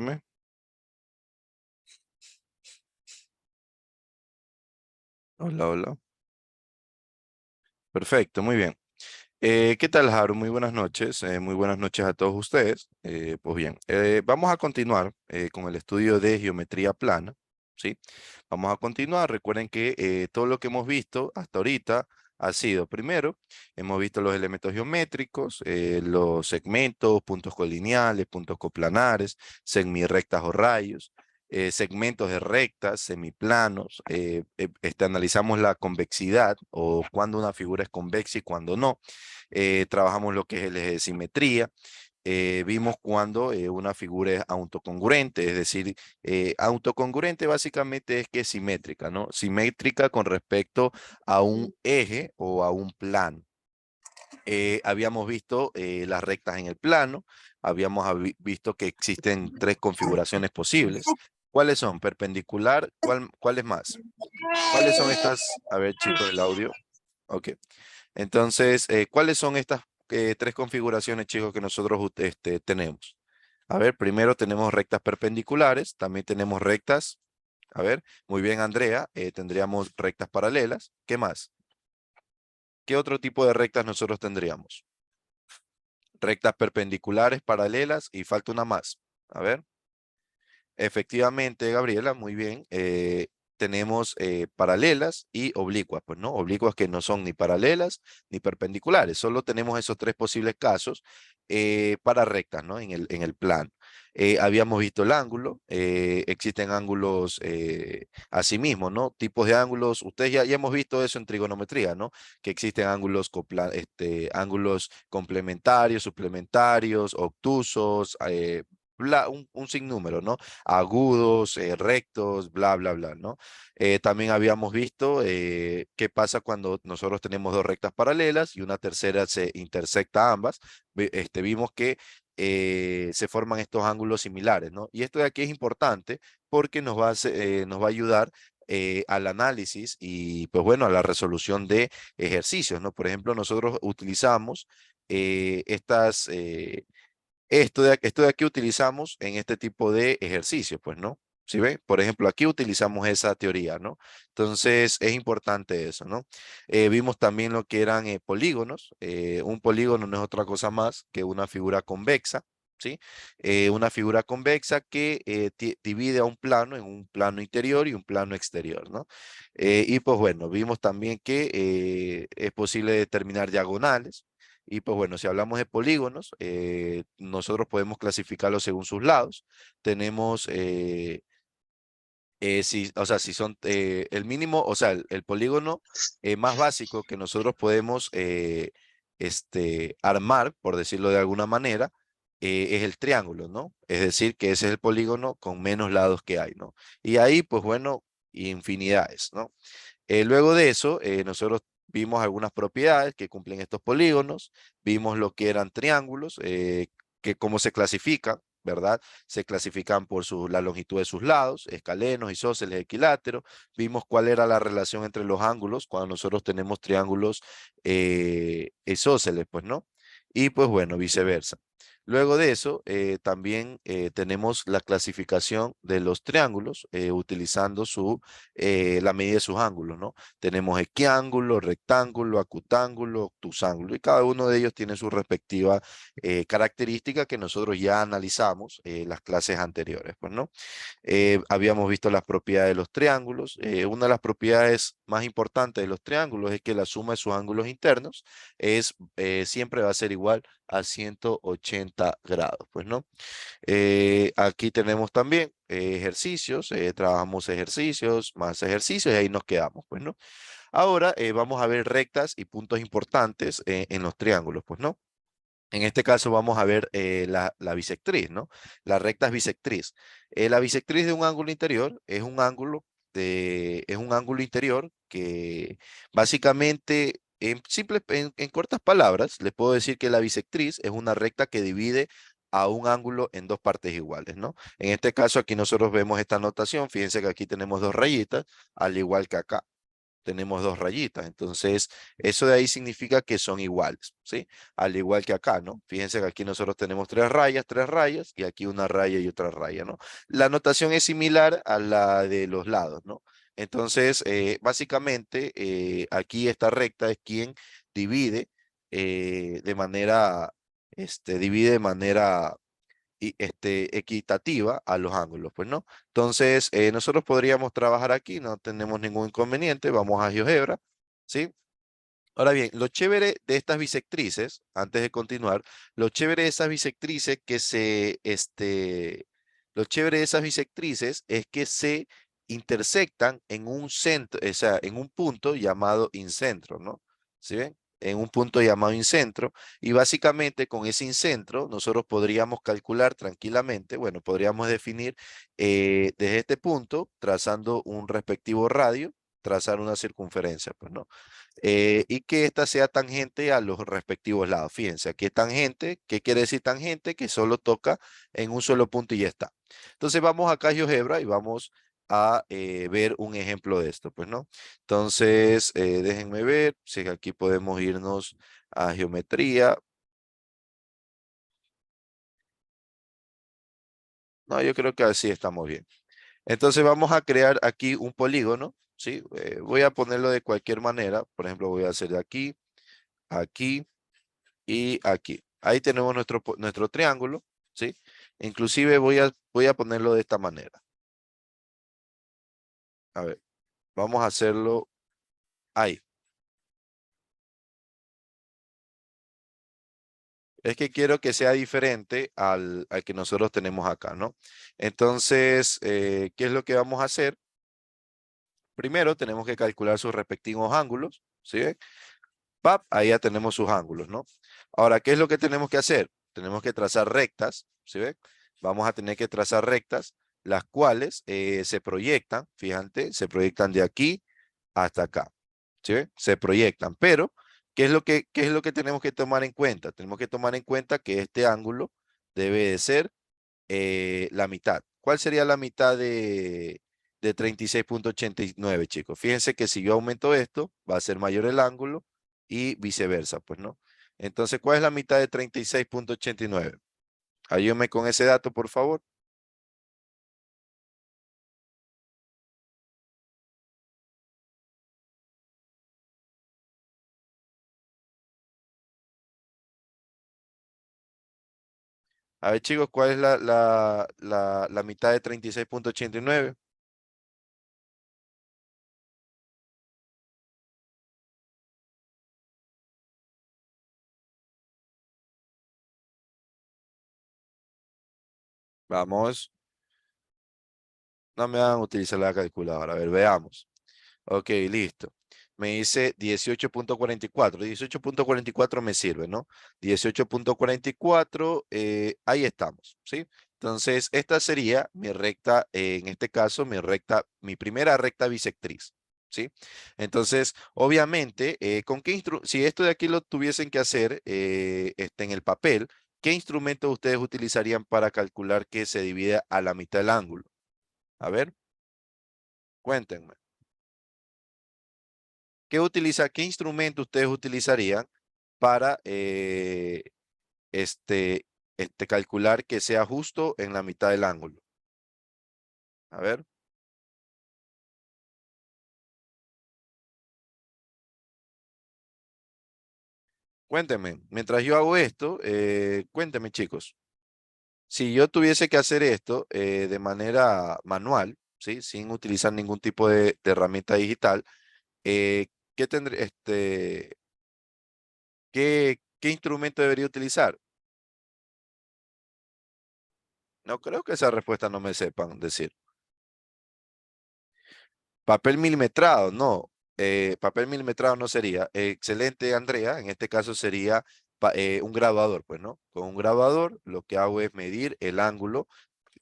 Permítame. Hola, hola. Perfecto, muy bien. ¿Qué tal, Haru? Muy buenas noches. Muy buenas noches a todos ustedes. Pues bien, vamos a continuar con el estudio de geometría plana, ¿sí? Vamos a continuar. Recuerden que todo lo que hemos visto hasta ahorita ha sido, primero, hemos visto los elementos geométricos, los segmentos, puntos colineales, puntos coplanares, semirrectas o rayos, segmentos de rectas, semiplanos, analizamos la convexidad o cuando una figura es convexa y cuando no. Trabajamos lo que es el eje de simetría. Vimos cuando una figura es autocongruente, es decir, autocongruente básicamente es que es simétrica, ¿no? Simétrica con respecto a un eje o a un plano. Habíamos visto las rectas en el plano, habíamos visto que existen tres configuraciones posibles. ¿Cuáles son? Perpendicular, ¿cuál es más? ¿Cuáles son estas? A ver, chicos, el audio. Ok. Entonces, ¿cuáles son estas tres configuraciones, chicos, que nosotros tenemos? A ver, primero tenemos rectas perpendiculares, también tenemos rectas. A ver, muy bien, Andrea, tendríamos rectas paralelas. ¿Qué más? ¿Qué otro tipo de rectas nosotros tendríamos? Rectas perpendiculares, paralelas y falta una más. A ver. Efectivamente, Gabriela, muy bien. Tenemos paralelas y oblicuas, pues no, oblicuas que no son ni paralelas ni perpendiculares. Solo tenemos esos tres posibles casos para rectas, ¿no? En el plano. Habíamos visto el ángulo, existen ángulos asimismo, ¿no? Tipos de ángulos, ustedes ya hemos visto eso en trigonometría, ¿no? Que existen ángulos complementarios, suplementarios, obtusos, un sinnúmero, ¿no? Agudos, rectos, bla, bla, bla, ¿no? También habíamos visto qué pasa cuando nosotros tenemos dos rectas paralelas y una tercera se intersecta ambas. Vimos que se forman estos ángulos similares, ¿no? Y esto de aquí es importante porque nos va a ayudar al análisis y, pues bueno, a la resolución de ejercicios, ¿no? Por ejemplo, nosotros utilizamos esto de aquí utilizamos en este tipo de ejercicios, pues, ¿no? ¿Sí ve? Por ejemplo, aquí utilizamos esa teoría, ¿no? Entonces, es importante eso, ¿no? Vimos también lo que eran polígonos. Un polígono no es otra cosa más que una figura convexa, ¿sí? Una figura convexa que divide a un plano en un plano interior y un plano exterior, ¿no? Y pues bueno, vimos también que es posible determinar diagonales. Y pues bueno, si hablamos de polígonos, nosotros podemos clasificarlos según sus lados. Tenemos, o sea, si son el mínimo, o sea, el polígono más básico que nosotros podemos armar, por decirlo de alguna manera, es el triángulo, ¿no? Es decir, que ese es el polígono con menos lados que hay, ¿no? Y ahí, pues bueno, infinidades, ¿no? Luego de eso, nosotros vimos algunas propiedades que cumplen estos polígonos, vimos lo que eran triángulos, que cómo se clasifican, ¿verdad? Se clasifican por la longitud de sus lados, escalenos, isósceles, equiláteros. Vimos cuál era la relación entre los ángulos cuando nosotros tenemos triángulos isósceles, pues, ¿no? Y pues bueno, viceversa. Luego de eso, también tenemos la clasificación de los triángulos utilizando la medida de sus ángulos, ¿no? Tenemos equiángulo, rectángulo, acutángulo, obtusángulo y cada uno de ellos tiene su respectiva característica que nosotros ya analizamos en las clases anteriores, pues, ¿no? Habíamos visto las propiedades de los triángulos. Una de las propiedades más importantes de los triángulos es que la suma de sus ángulos internos siempre va a ser igual a 180 grados, pues, ¿no? Aquí tenemos también ejercicios, trabajamos ejercicios, más ejercicios y ahí nos quedamos, pues, ¿no? Ahora vamos a ver rectas y puntos importantes en los triángulos, pues, ¿no? En este caso vamos a ver la bisectriz, ¿no? La recta es bisectriz. La bisectriz de un ángulo interior es un ángulo interior que básicamente, en cortas palabras, les puedo decir que la bisectriz es una recta que divide a un ángulo en dos partes iguales, ¿no? En este caso aquí nosotros vemos esta notación, fíjense que aquí tenemos dos rayitas, al igual que acá. tenemos dos rayitas. Entonces, eso de ahí significa que son iguales, ¿sí? Al igual que acá, ¿no? Fíjense que aquí nosotros tenemos tres rayas, y aquí una raya y otra raya, ¿no? La notación es similar a la de los lados, ¿no? Entonces, básicamente, aquí esta recta es quien divide de manera, divide de manera equitativa a los ángulos, pues, ¿no? Entonces, nosotros podríamos trabajar aquí, no tenemos ningún inconveniente, vamos a GeoGebra, ¿sí? Ahora bien, lo chévere de estas bisectrices, antes de continuar, lo chévere de esas bisectrices lo chévere de esas bisectrices es que se intersectan en un centro, o sea, en un punto llamado incentro, ¿no? ¿Sí ven? En un punto llamado incentro, y básicamente con ese incentro nosotros podríamos calcular tranquilamente, bueno, podríamos definir desde este punto, trazando un respectivo radio, trazar una circunferencia, pues, ¿no? Y que ésta sea tangente a los respectivos lados. Fíjense, aquí es tangente. ¿Qué quiere decir tangente? Que solo toca en un solo punto y ya está. Entonces vamos acá a GeoGebra y vamos a ver un ejemplo de esto, pues, ¿no? Entonces, déjenme ver si aquí podemos irnos a geometría. No, yo creo que así estamos bien. Entonces vamos a crear aquí un polígono, ¿sí? Voy a ponerlo de cualquier manera. Por ejemplo, voy a hacer de aquí, aquí y aquí. Ahí tenemos nuestro triángulo, ¿sí? Inclusive voy a ponerlo de esta manera. A ver, vamos a hacerlo ahí. Es que quiero que sea diferente al que nosotros tenemos acá, ¿no? Entonces, ¿qué es lo que vamos a hacer? Primero tenemos que calcular sus respectivos ángulos, ¿sí? ¡Pap! Ahí ya tenemos sus ángulos, ¿no? Ahora, ¿qué es lo que tenemos que hacer? Tenemos que trazar rectas, ¿sí ven? Vamos a tener que trazar rectas, las cuales se proyectan, fíjate, se proyectan de aquí hasta acá, ¿sí ven? Se proyectan, pero qué es lo que tenemos que tomar en cuenta? Tenemos que tomar en cuenta que este ángulo debe de ser la mitad. ¿Cuál sería la mitad de 36,89, chicos? Fíjense que si yo aumento esto, va a ser mayor el ángulo y viceversa, pues, ¿no? Entonces, ¿cuál es la mitad de 36,89? Ayúdame con ese dato, por favor. A ver, chicos, ¿cuál es la mitad de 36,89? Vamos, no me van a utilizar la calculadora. A ver, veamos. Ok, listo. Me dice 18,44. 18,44 me sirve, ¿no? 18,44, ahí estamos, ¿sí? Entonces, esta sería mi recta, en este caso, mi primera recta bisectriz, ¿sí? Entonces, obviamente, si esto de aquí lo tuviesen que hacer en el papel, ¿qué instrumento ustedes utilizarían para calcular que se divide a la mitad del ángulo? A ver, cuéntenme. ¿Qué instrumento ustedes utilizarían para este, calcular que sea justo en la mitad del ángulo? A ver, cuéntenme. Mientras yo hago esto, cuéntenme, chicos. Si yo tuviese que hacer esto de manera manual, ¿sí? Sin utilizar ningún tipo de herramienta digital, eh, ¿qué tendré, qué instrumento debería utilizar? No creo que esa respuesta no me sepan decir. Papel milimetrado, no. Papel milimetrado no sería. Excelente, Andrea. En este caso sería un graduador, pues, ¿no? Con un graduador lo que hago es medir el ángulo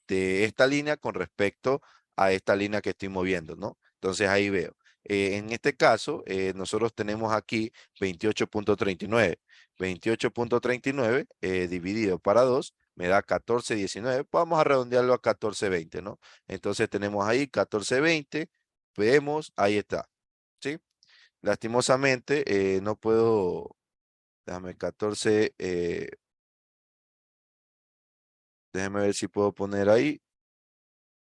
de esta línea con respecto a esta línea que estoy moviendo, ¿no? Entonces ahí veo. En este caso, nosotros tenemos aquí 28,39. 28,39 dividido para 2 me da 14,19. Vamos a redondearlo a 14,20, ¿no? Entonces tenemos ahí 14,20. Vemos, ahí está, ¿sí? lastimosamente no puedo, déjame 14, déjame ver si puedo poner ahí.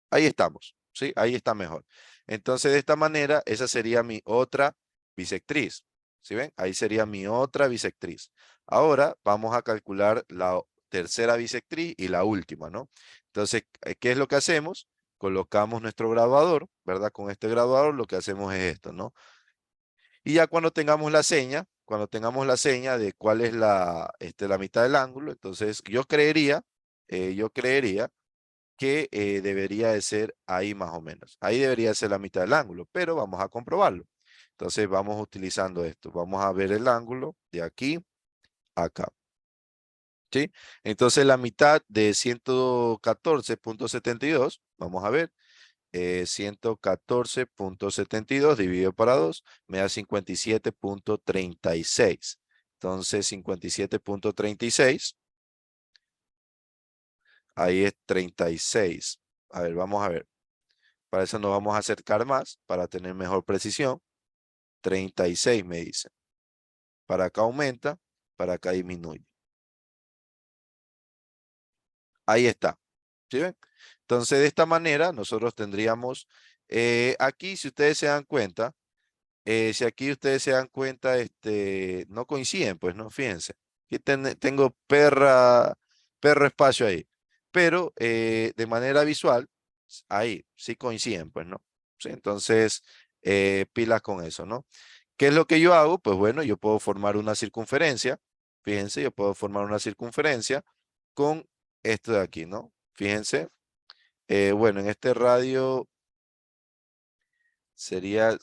Ahí estamos, ¿sí? Ahí está mejor. Entonces, de esta manera, esa sería mi otra bisectriz. ¿Sí ven? Ahí sería mi otra bisectriz. Ahora vamos a calcular la tercera bisectriz y la última, ¿no? Entonces, ¿qué es lo que hacemos? Colocamos nuestro graduador, ¿verdad? Con este graduador lo que hacemos es esto, ¿no? Y ya cuando tengamos la seña de cuál es la mitad del ángulo, entonces yo creería que debería de ser ahí más o menos. Ahí debería ser la mitad del ángulo, pero vamos a comprobarlo. Entonces vamos utilizando esto. Vamos a ver el ángulo de aquí a acá. ¿Sí? Entonces la mitad de 114,72, vamos a ver, 114,72 dividido para 2 me da 57,36. Entonces 57,36, ahí es 36. A ver, vamos a ver. Para eso nos vamos a acercar más, para tener mejor precisión. 36 me dice. Para acá aumenta, para acá disminuye. Ahí está. ¿Sí ven? Entonces, de esta manera, nosotros tendríamos, aquí, si ustedes se dan cuenta, si aquí ustedes se dan cuenta, no coinciden, pues, ¿no? Fíjense. Aquí tengo perro espacio ahí. Pero de manera visual, ahí sí coinciden, pues, ¿no? Sí, entonces, pilas con eso, ¿no? ¿Qué es lo que yo hago? Pues bueno, yo puedo formar una circunferencia. Fíjense, yo puedo formar una circunferencia con esto de aquí, ¿no? Fíjense. Bueno, en este radio sería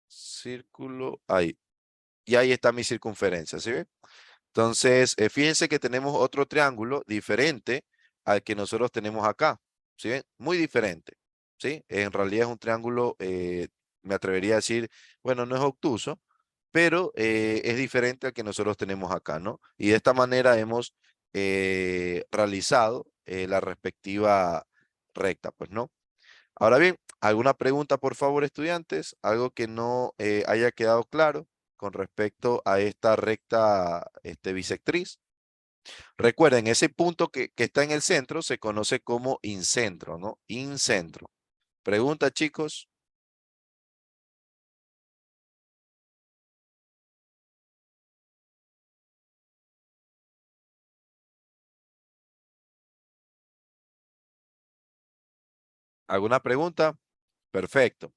círculo ahí. Y ahí está mi circunferencia, ¿sí ven? Entonces, fíjense que tenemos otro triángulo diferente al que nosotros tenemos acá, ¿sí ven? Muy diferente, ¿sí? En realidad es un triángulo, me atrevería a decir, bueno, no es obtuso, pero es diferente al que nosotros tenemos acá, ¿no? Y de esta manera hemos realizado la respectiva recta, pues, ¿no? Ahora bien, ¿alguna pregunta, por favor, estudiantes? ¿Algo que no haya quedado claro con respecto a esta recta bisectriz? Recuerden, ese punto que está en el centro se conoce como incentro, ¿no? Incentro. Pregunta, chicos. ¿Alguna pregunta? Perfecto.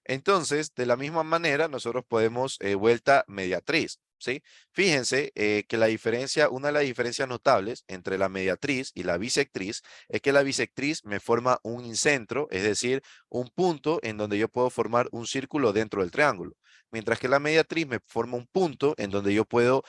Entonces, de la misma manera, nosotros podemos vuelta mediatriz, ¿sí? Fíjense que la diferencia, una de las diferencias notables entre la mediatriz y la bisectriz es que la bisectriz me forma un incentro, es decir, un punto en donde yo puedo formar un círculo dentro del triángulo, mientras que la mediatriz me forma un punto en donde yo puedo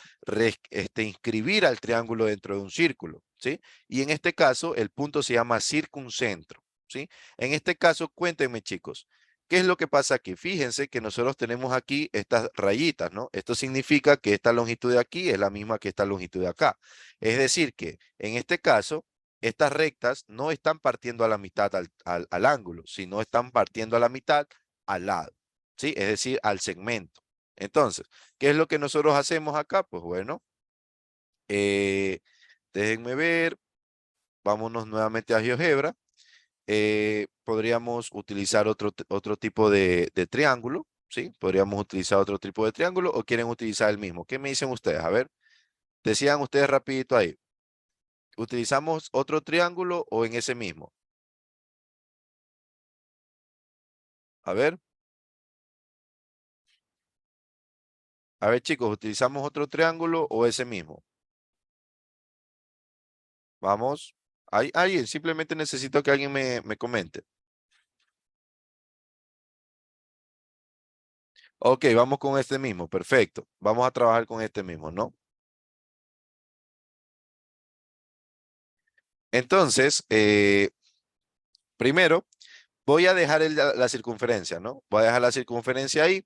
inscribir al triángulo dentro de un círculo, ¿sí? Y en este caso, el punto se llama circuncentro, ¿sí? En este caso, cuéntenme, chicos. ¿Qué es lo que pasa aquí? Fíjense que nosotros tenemos aquí estas rayitas, ¿no? Esto significa que esta longitud de aquí es la misma que esta longitud de acá. Es decir, que en este caso, estas rectas no están partiendo a la mitad al ángulo, sino están partiendo a la mitad al lado, ¿sí? Es decir, al segmento. Entonces, ¿qué es lo que nosotros hacemos acá? Pues bueno, eh, déjenme ver, vámonos nuevamente a GeoGebra. Podríamos utilizar otro tipo de triángulo, ¿sí? Podríamos utilizar otro tipo de triángulo o quieren utilizar el mismo. ¿Qué me dicen ustedes? A ver, decían ustedes rapidito ahí. ¿Utilizamos otro triángulo o en ese mismo? A ver chicos, ¿utilizamos otro triángulo o ese mismo? Vamos. Alguien, simplemente necesito que alguien me comente. Ok, vamos con este mismo, perfecto. Vamos a trabajar con este mismo, ¿no? Entonces, primero voy a dejar la circunferencia, ¿no? Voy a dejar la circunferencia ahí.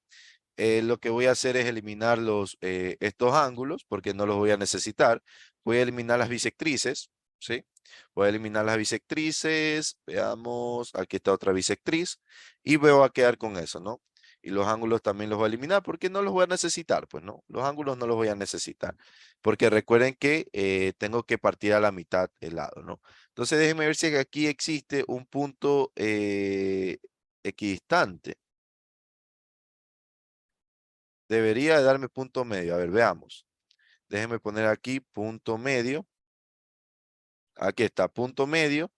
Lo que voy a hacer es eliminar estos ángulos porque no los voy a necesitar. Voy a eliminar las bisectrices, ¿sí? Voy a eliminar las bisectrices. Veamos, aquí está otra bisectriz y me voy a quedar con eso, ¿no? y los ángulos también los voy a eliminar porque no los voy a necesitar, pues no, los ángulos no los voy a necesitar, porque recuerden que tengo que partir a la mitad el lado, ¿no? Entonces déjenme ver si aquí existe un punto equidistante. Debería de darme punto medio. A ver, veamos. Déjenme poner aquí punto medio. Aquí está, punto medio,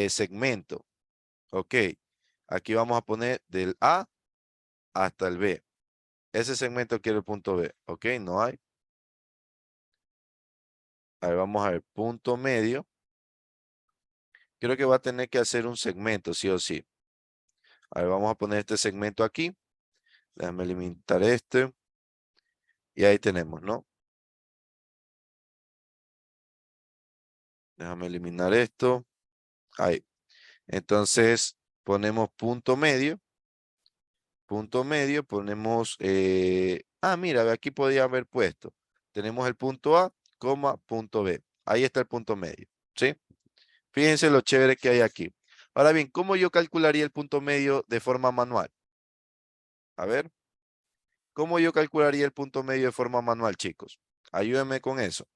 segmento. Ok. Aquí vamos a poner del A hasta el B. Ese segmento quiere el punto B. Ok, no hay. A ver, vamos a ver, punto medio. Creo que va a tener que hacer un segmento, sí o sí. A ver, vamos a poner este segmento aquí. Déjame limitar este. Y ahí tenemos, ¿no? Déjame eliminar esto. Ahí. Entonces, ponemos punto medio. Punto medio, ponemos... mira, aquí podía haber puesto. Tenemos el punto A, coma, punto B. Ahí está el punto medio, ¿sí? Fíjense lo chévere que hay aquí. Ahora bien, ¿cómo yo calcularía el punto medio de forma manual? A ver, ¿cómo yo calcularía el punto medio de forma manual, chicos? Ayúdenme con eso.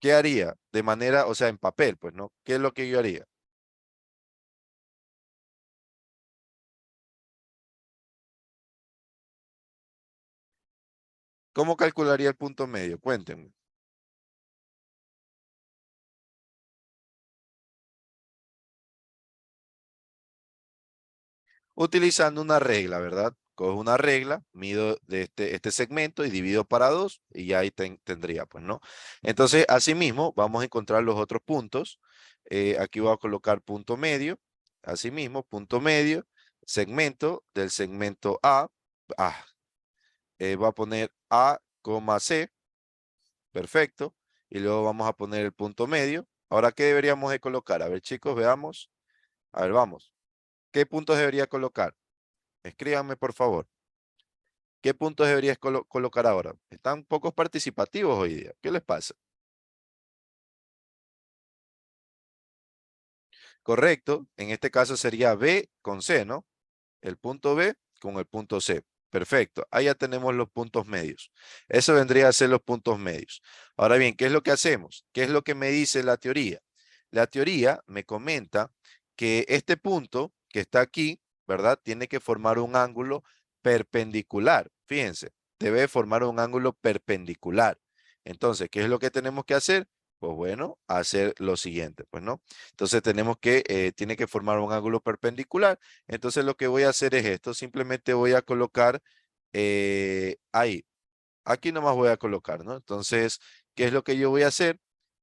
¿Qué haría? De manera, o sea, en papel, pues, ¿no? ¿Qué es lo que yo haría? ¿Cómo calcularía el punto medio? Cuéntenme. Utilizando una regla, ¿verdad? Cojo una regla, mido de este segmento y divido para 2 y ya ahí tendría, pues, ¿no? Entonces, asimismo, vamos a encontrar los otros puntos. Aquí voy a colocar punto medio. Asimismo, punto medio, segmento del segmento A. Ah, voy a poner A, C, perfecto. Y luego vamos a poner el punto medio. Ahora, ¿qué deberíamos de colocar? A ver, chicos, veamos. A ver, vamos. ¿Qué puntos debería colocar? Escríbanme, por favor. ¿Qué puntos deberías colocar ahora? Están pocos participativos hoy día. ¿Qué les pasa? Correcto. En este caso sería B con C, ¿no? El punto B con el punto C. Perfecto. Ahí ya tenemos los puntos medios. Eso vendría a ser los puntos medios. Ahora bien, ¿qué es lo que hacemos? ¿Qué es lo que me dice la teoría? La teoría me comenta que este punto que está aquí, ¿verdad? Tiene que formar un ángulo perpendicular. Fíjense, debe formar un ángulo perpendicular. Entonces, ¿qué es lo que tenemos que hacer? Pues bueno, hacer lo siguiente, pues no. Entonces tenemos que, tiene que formar un ángulo perpendicular. Entonces lo que voy a hacer es esto, simplemente voy a colocar ahí, aquí nomás voy a colocar, ¿no? Entonces, ¿qué es lo que yo voy a hacer?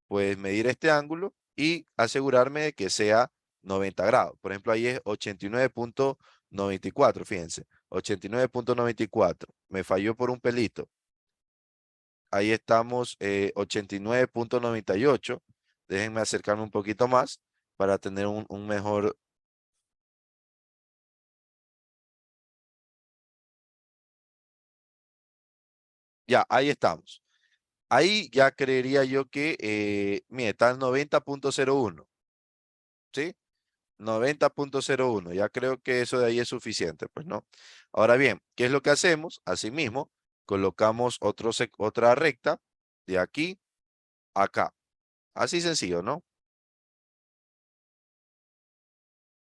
Pues medir este ángulo y asegurarme de que sea 90 grados. Por ejemplo, ahí es 89,94, fíjense, 89,94. Me falló por un pelito. Ahí estamos, 89,98. Déjenme acercarme un poquito más para tener un mejor. Ya, ahí estamos. Ahí ya creería yo que, mire, está el 90,01, ¿sí? 90,01, ya creo que eso de ahí es suficiente, pues no. Ahora bien, ¿qué es lo que hacemos? Asimismo, colocamos otra recta de aquí a acá. Así sencillo, ¿no?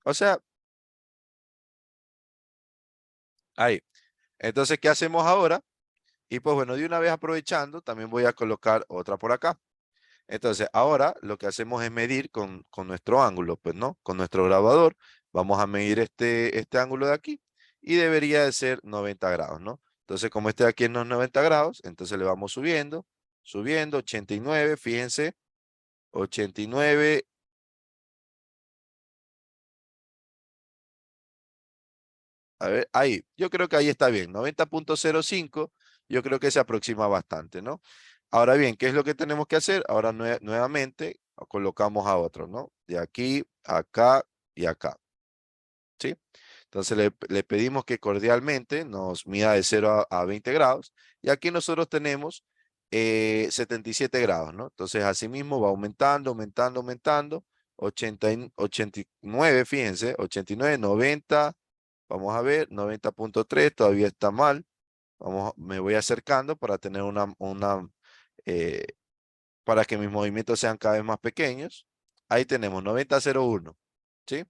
O sea, ahí. Entonces, ¿qué hacemos ahora? Y pues bueno, de una vez aprovechando, también voy a colocar otra por acá. Entonces, ahora lo que hacemos es medir con nuestro ángulo, pues, ¿no? Con nuestro grabador, vamos a medir este ángulo de aquí y debería de ser 90 grados, ¿no? Entonces, como este de aquí es los 90 grados, entonces le vamos subiendo, subiendo, 89, fíjense, 89, a ver, ahí, yo creo que ahí está bien, 90,05, yo creo que se aproxima bastante, ¿no? Ahora bien, ¿qué es lo que tenemos que hacer? Ahora nuevamente colocamos a otro, ¿no? De aquí, acá y acá. ¿Sí? Entonces le pedimos que cordialmente nos mida de 0 a 20 grados y aquí nosotros tenemos 77 grados, ¿no? Entonces asimismo va aumentando, aumentando, aumentando, 89, fíjense, 89, 90. Vamos a ver, 90.3 todavía está mal. Me voy acercando para tener eh, para que mis movimientos sean cada vez más pequeños. Ahí tenemos 90.01, ¿sí?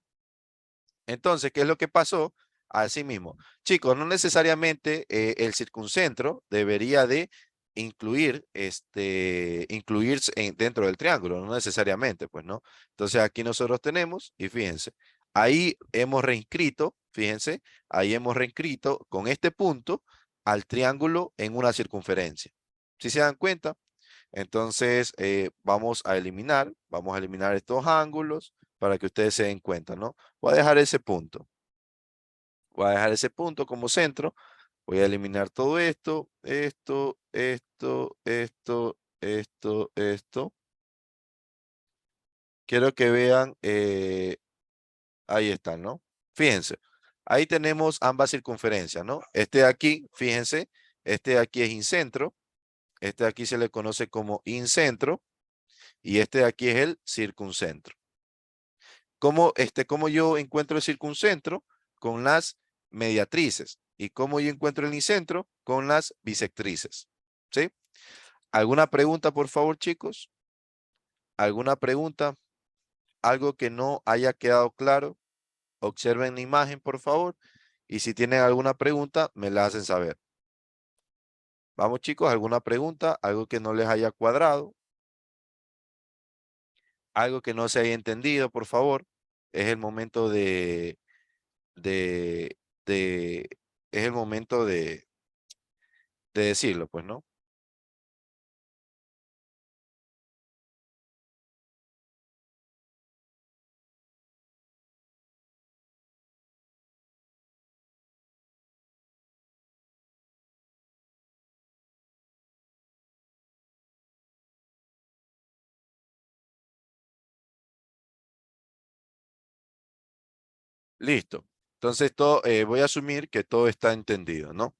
Entonces, ¿qué es lo que pasó? Así mismo. Chicos, no necesariamente el circuncentro debería de incluirse dentro del triángulo, no necesariamente, pues, ¿no? Entonces, aquí nosotros tenemos, y fíjense, ahí hemos reinscrito, fíjense, ahí hemos reinscrito con este punto al triángulo en una circunferencia. ¿Sí se dan cuenta? Entonces, vamos a eliminar estos ángulos para que ustedes se den cuenta, ¿no? Voy a dejar ese punto. Voy a dejar ese punto como centro. Voy a eliminar todo esto. Quiero que vean, ahí están, ¿no? Fíjense, ahí tenemos ambas circunferencias, ¿no? Este de aquí, fíjense, este de aquí es incentro. Este de aquí se le conoce como incentro. Y este de aquí es el circuncentro. ¿Cómo yo encuentro el circuncentro? Con las mediatrices. ¿Y cómo yo encuentro el incentro? Con las bisectrices. ¿Sí? ¿Alguna pregunta, por favor, chicos? ¿Alguna pregunta? ¿Algo que no haya quedado claro? Observen la imagen, por favor. Y si tienen alguna pregunta, me la hacen saber. Vamos, chicos, ¿alguna pregunta? ¿Algo que no les haya cuadrado? ¿Algo que no se haya entendido, por favor? Es el momento de, de, es el momento de decirlo, pues, ¿no? Listo. Entonces, voy a asumir que todo está entendido, ¿no?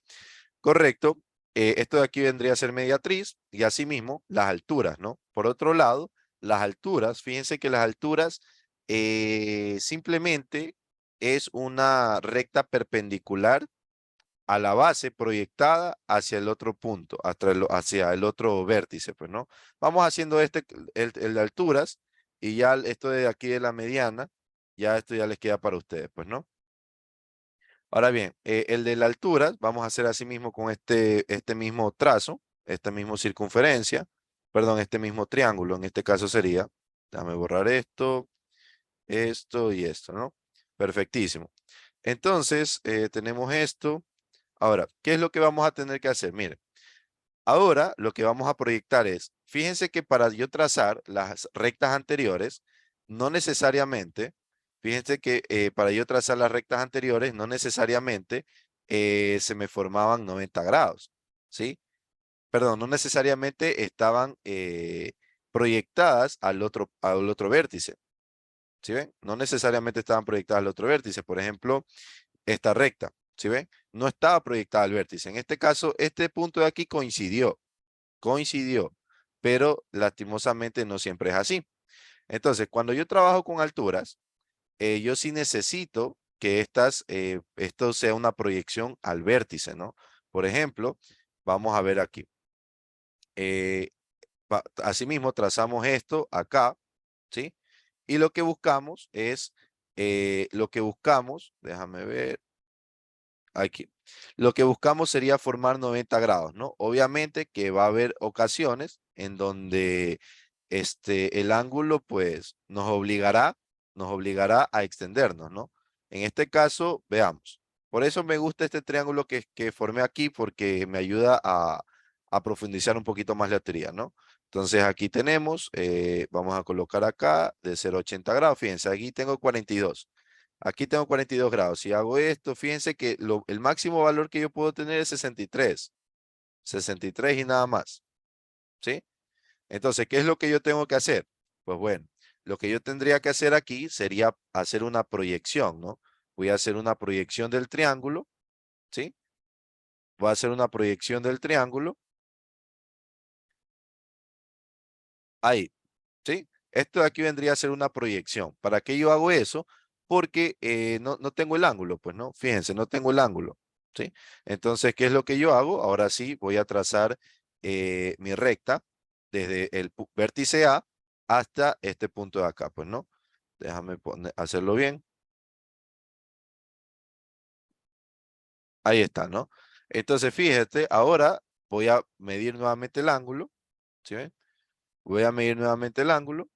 Correcto. Esto de aquí vendría a ser mediatriz y asimismo las alturas, ¿no? Por otro lado, las alturas, fíjense que las alturas simplemente es una recta perpendicular a la base proyectada hacia el otro punto, hacia el otro vértice, pues, ¿no? Vamos haciendo el de alturas y ya esto de aquí de la mediana, ya esto ya les queda para ustedes, pues, ¿no? Ahora bien, el de la altura, vamos a hacer así mismo con este mismo trazo, esta misma circunferencia, perdón, este mismo triángulo, en este caso sería, déjame borrar esto y esto, ¿no? Perfectísimo. Entonces, tenemos esto. Ahora, ¿qué es lo que vamos a tener que hacer? Mire, ahora lo que vamos a proyectar es, fíjense que para yo trazar las rectas anteriores, no necesariamente, fíjense que para yo trazar las rectas anteriores, no necesariamente se me formaban 90 grados, ¿sí? Perdón, no necesariamente estaban proyectadas al otro vértice, ¿sí ven? No necesariamente estaban proyectadas al otro vértice. Por ejemplo, esta recta, ¿sí ven? No estaba proyectada al vértice. En este caso, este punto de aquí coincidió, pero lastimosamente no siempre es así. Entonces, cuando yo trabajo con alturas, yo sí necesito que esto sea una proyección al vértice, ¿no? Por ejemplo, vamos a ver aquí. Asimismo, trazamos esto acá, ¿sí? Y déjame ver, aquí. Lo que buscamos sería formar 90 grados, ¿no? Obviamente que va a haber ocasiones en donde el ángulo, pues, nos obligará a extendernos, ¿no? En este caso, veamos. Por eso me gusta este triángulo que formé aquí, porque me ayuda a profundizar un poquito más la teoría, ¿no? Entonces, aquí tenemos, vamos a colocar acá de 0 a 80 grados. Fíjense, aquí tengo 42. Aquí tengo 42 grados. Si hago esto, fíjense que el máximo valor que yo puedo tener es 63. 63 y nada más. ¿Sí? Entonces, ¿qué es lo que yo tengo que hacer? Pues bueno, lo que yo tendría que hacer aquí sería hacer una proyección, ¿no? Voy a hacer una proyección del triángulo, ¿sí? Voy a hacer una proyección del triángulo. Ahí, ¿sí? Esto de aquí vendría a ser una proyección. ¿Para qué yo hago eso? porque no tengo el ángulo, pues no, fíjense, no tengo el ángulo, ¿sí? Entonces, ¿qué es lo que yo hago? Ahora sí, voy a trazar mi recta desde el vértice A hasta este punto de acá, pues no. Déjame hacerlo bien. Ahí está, ¿no? Entonces, fíjate, ahora voy a medir nuevamente el ángulo, ¿sí ven? Voy a medir nuevamente el ángulo.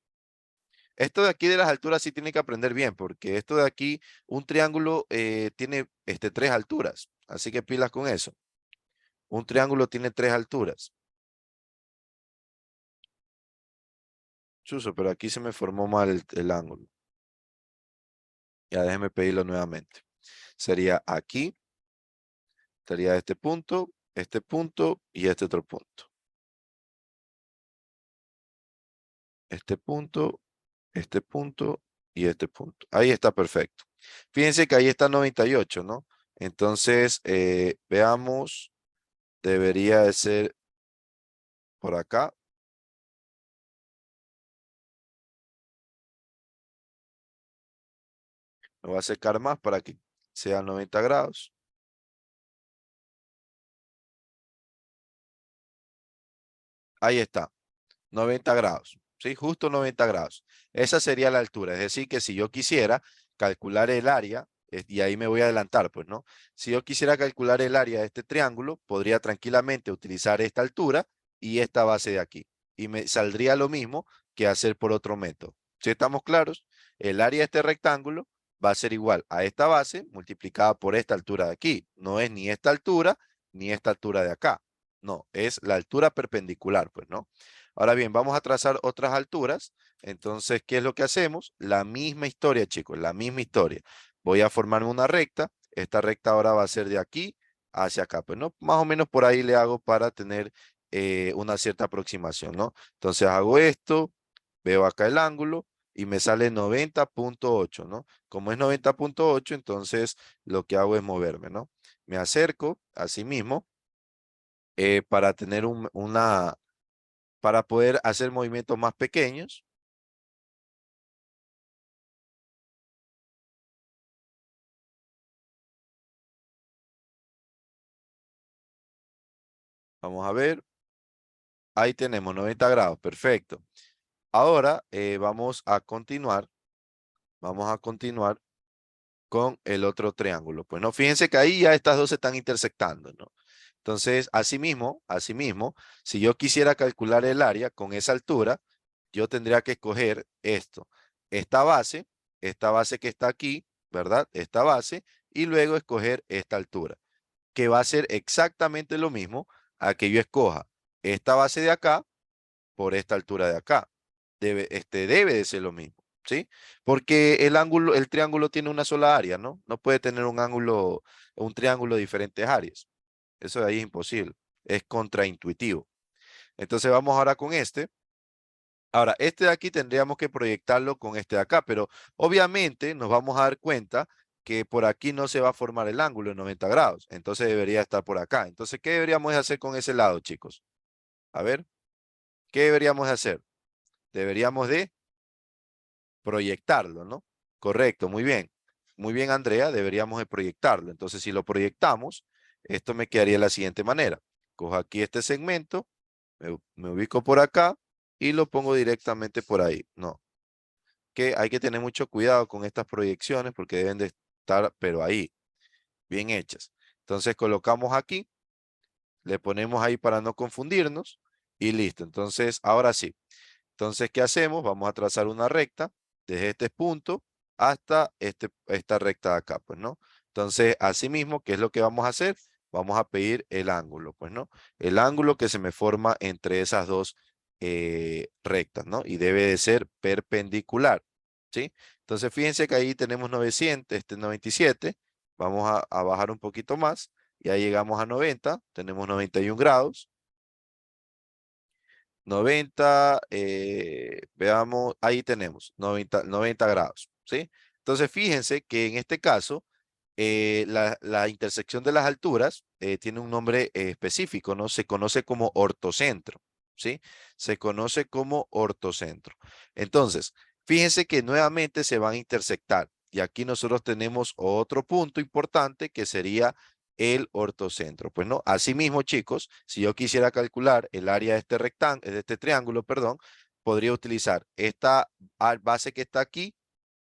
Esto de aquí de las alturas sí tiene que aprender bien, porque esto de aquí, un triángulo tiene tres alturas, así que pilas con eso. Un triángulo tiene tres alturas. Chuso, pero aquí se me formó mal el ángulo. Ya déjeme pedirlo nuevamente. Sería aquí, sería este punto y este otro punto. Este punto, este punto y este punto. Ahí está perfecto. Fíjense que ahí está 98, ¿no? Entonces, veamos, debería de ser por acá. Me voy a acercar más para que sean 90 grados. Ahí está, 90 grados, ¿sí? Justo 90 grados. Esa sería la altura. Es decir, que si yo quisiera calcular el área, y ahí me voy a adelantar, pues, ¿no? Si yo quisiera calcular el área de este triángulo, podría tranquilamente utilizar esta altura y esta base de aquí. Y me saldría lo mismo que hacer por otro método. ¿Sí estamos claros? El área de este rectángulo va a ser igual a esta base multiplicada por esta altura de aquí. No es ni esta altura ni esta altura de acá. No, es la altura perpendicular, pues, ¿no? Ahora bien, vamos a trazar otras alturas. Entonces, ¿qué es lo que hacemos? La misma historia, chicos, la misma historia. Voy a formarme una recta. Esta recta ahora va a ser de aquí hacia acá. Pues, ¿no? Más o menos por ahí le hago para tener una cierta aproximación, ¿no? Entonces, hago esto, veo acá el ángulo y me sale 90,8, ¿no? Como es 90,8, entonces lo que hago es moverme, ¿no? Me acerco a sí mismo para tener para poder hacer movimientos más pequeños. Vamos a ver. Ahí tenemos 90 grados. Perfecto. Ahora vamos a continuar. Vamos a continuar con el otro triángulo. Pues no, fíjense que ahí ya estas dos se están intersectando, ¿no? Entonces, asimismo, si yo quisiera calcular el área con esa altura, yo tendría que escoger esto, esta base que está aquí, ¿verdad? Esta base, y luego escoger esta altura, que va a ser exactamente lo mismo a que yo escoja esta base de acá por esta altura de acá. Debe de ser lo mismo, ¿sí? Porque el ángulo, el triángulo tiene una sola área, ¿no? No puede tener un triángulo de diferentes áreas. Eso de ahí es imposible. Es contraintuitivo. Entonces vamos ahora con este. Ahora, este de aquí tendríamos que proyectarlo con este de acá, pero obviamente nos vamos a dar cuenta que por aquí no se va a formar el ángulo en 90 grados. Entonces debería estar por acá. Entonces, ¿qué deberíamos de hacer con ese lado, chicos? A ver, ¿qué deberíamos de hacer? Deberíamos de proyectarlo, ¿no? Correcto, muy bien. Muy bien, Andrea, deberíamos de proyectarlo. Entonces, si lo proyectamos, esto me quedaría de la siguiente manera. Cojo aquí este segmento, me ubico por acá y lo pongo directamente por ahí. No, que hay que tener mucho cuidado con estas proyecciones porque deben de estar, pero ahí, bien hechas. Entonces, colocamos aquí, le ponemos ahí para no confundirnos y listo. Entonces, ahora sí. Entonces, ¿qué hacemos? Vamos a trazar una recta desde este punto hasta esta recta de acá, pues, ¿no? Entonces, asimismo, ¿qué es lo que vamos a hacer? Vamos a pedir el ángulo, pues, ¿no? El ángulo que se me forma entre esas dos rectas, ¿no? Y debe de ser perpendicular, ¿sí? Entonces, fíjense que ahí tenemos 900, 97. Vamos a bajar un poquito más y ahí llegamos a 90. Tenemos 91 grados. 90, veamos, ahí tenemos 90 grados, ¿sí? Entonces, fíjense que en este caso, la intersección de las alturas tiene un nombre específico, ¿no? Se conoce como ortocentro, ¿sí? Se conoce como ortocentro. Entonces, fíjense que nuevamente se van a intersectar. y aquí nosotros tenemos otro punto importante que sería el ortocentro. Pues no, asimismo, chicos, si yo quisiera calcular el área de este rectángulo, de este triángulo, perdón, podría utilizar esta base que está aquí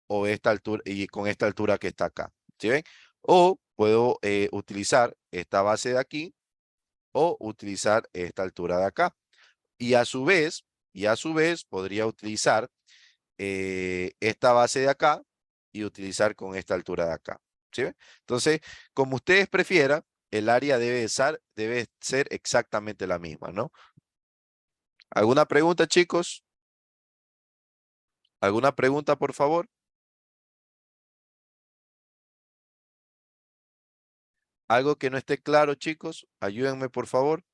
o esta altura y con esta altura que está acá. ¿Sí ven? O puedo utilizar esta base de aquí o utilizar esta altura de acá. Y a su vez podría utilizar esta base de acá y utilizar con esta altura de acá. ¿Sí ven? Entonces, como ustedes prefieran, el área debe ser exactamente la misma, ¿no? ¿Alguna pregunta, chicos? ¿Alguna pregunta, por favor? ¿Algo que no esté claro, chicos? Ayúdenme, por favor.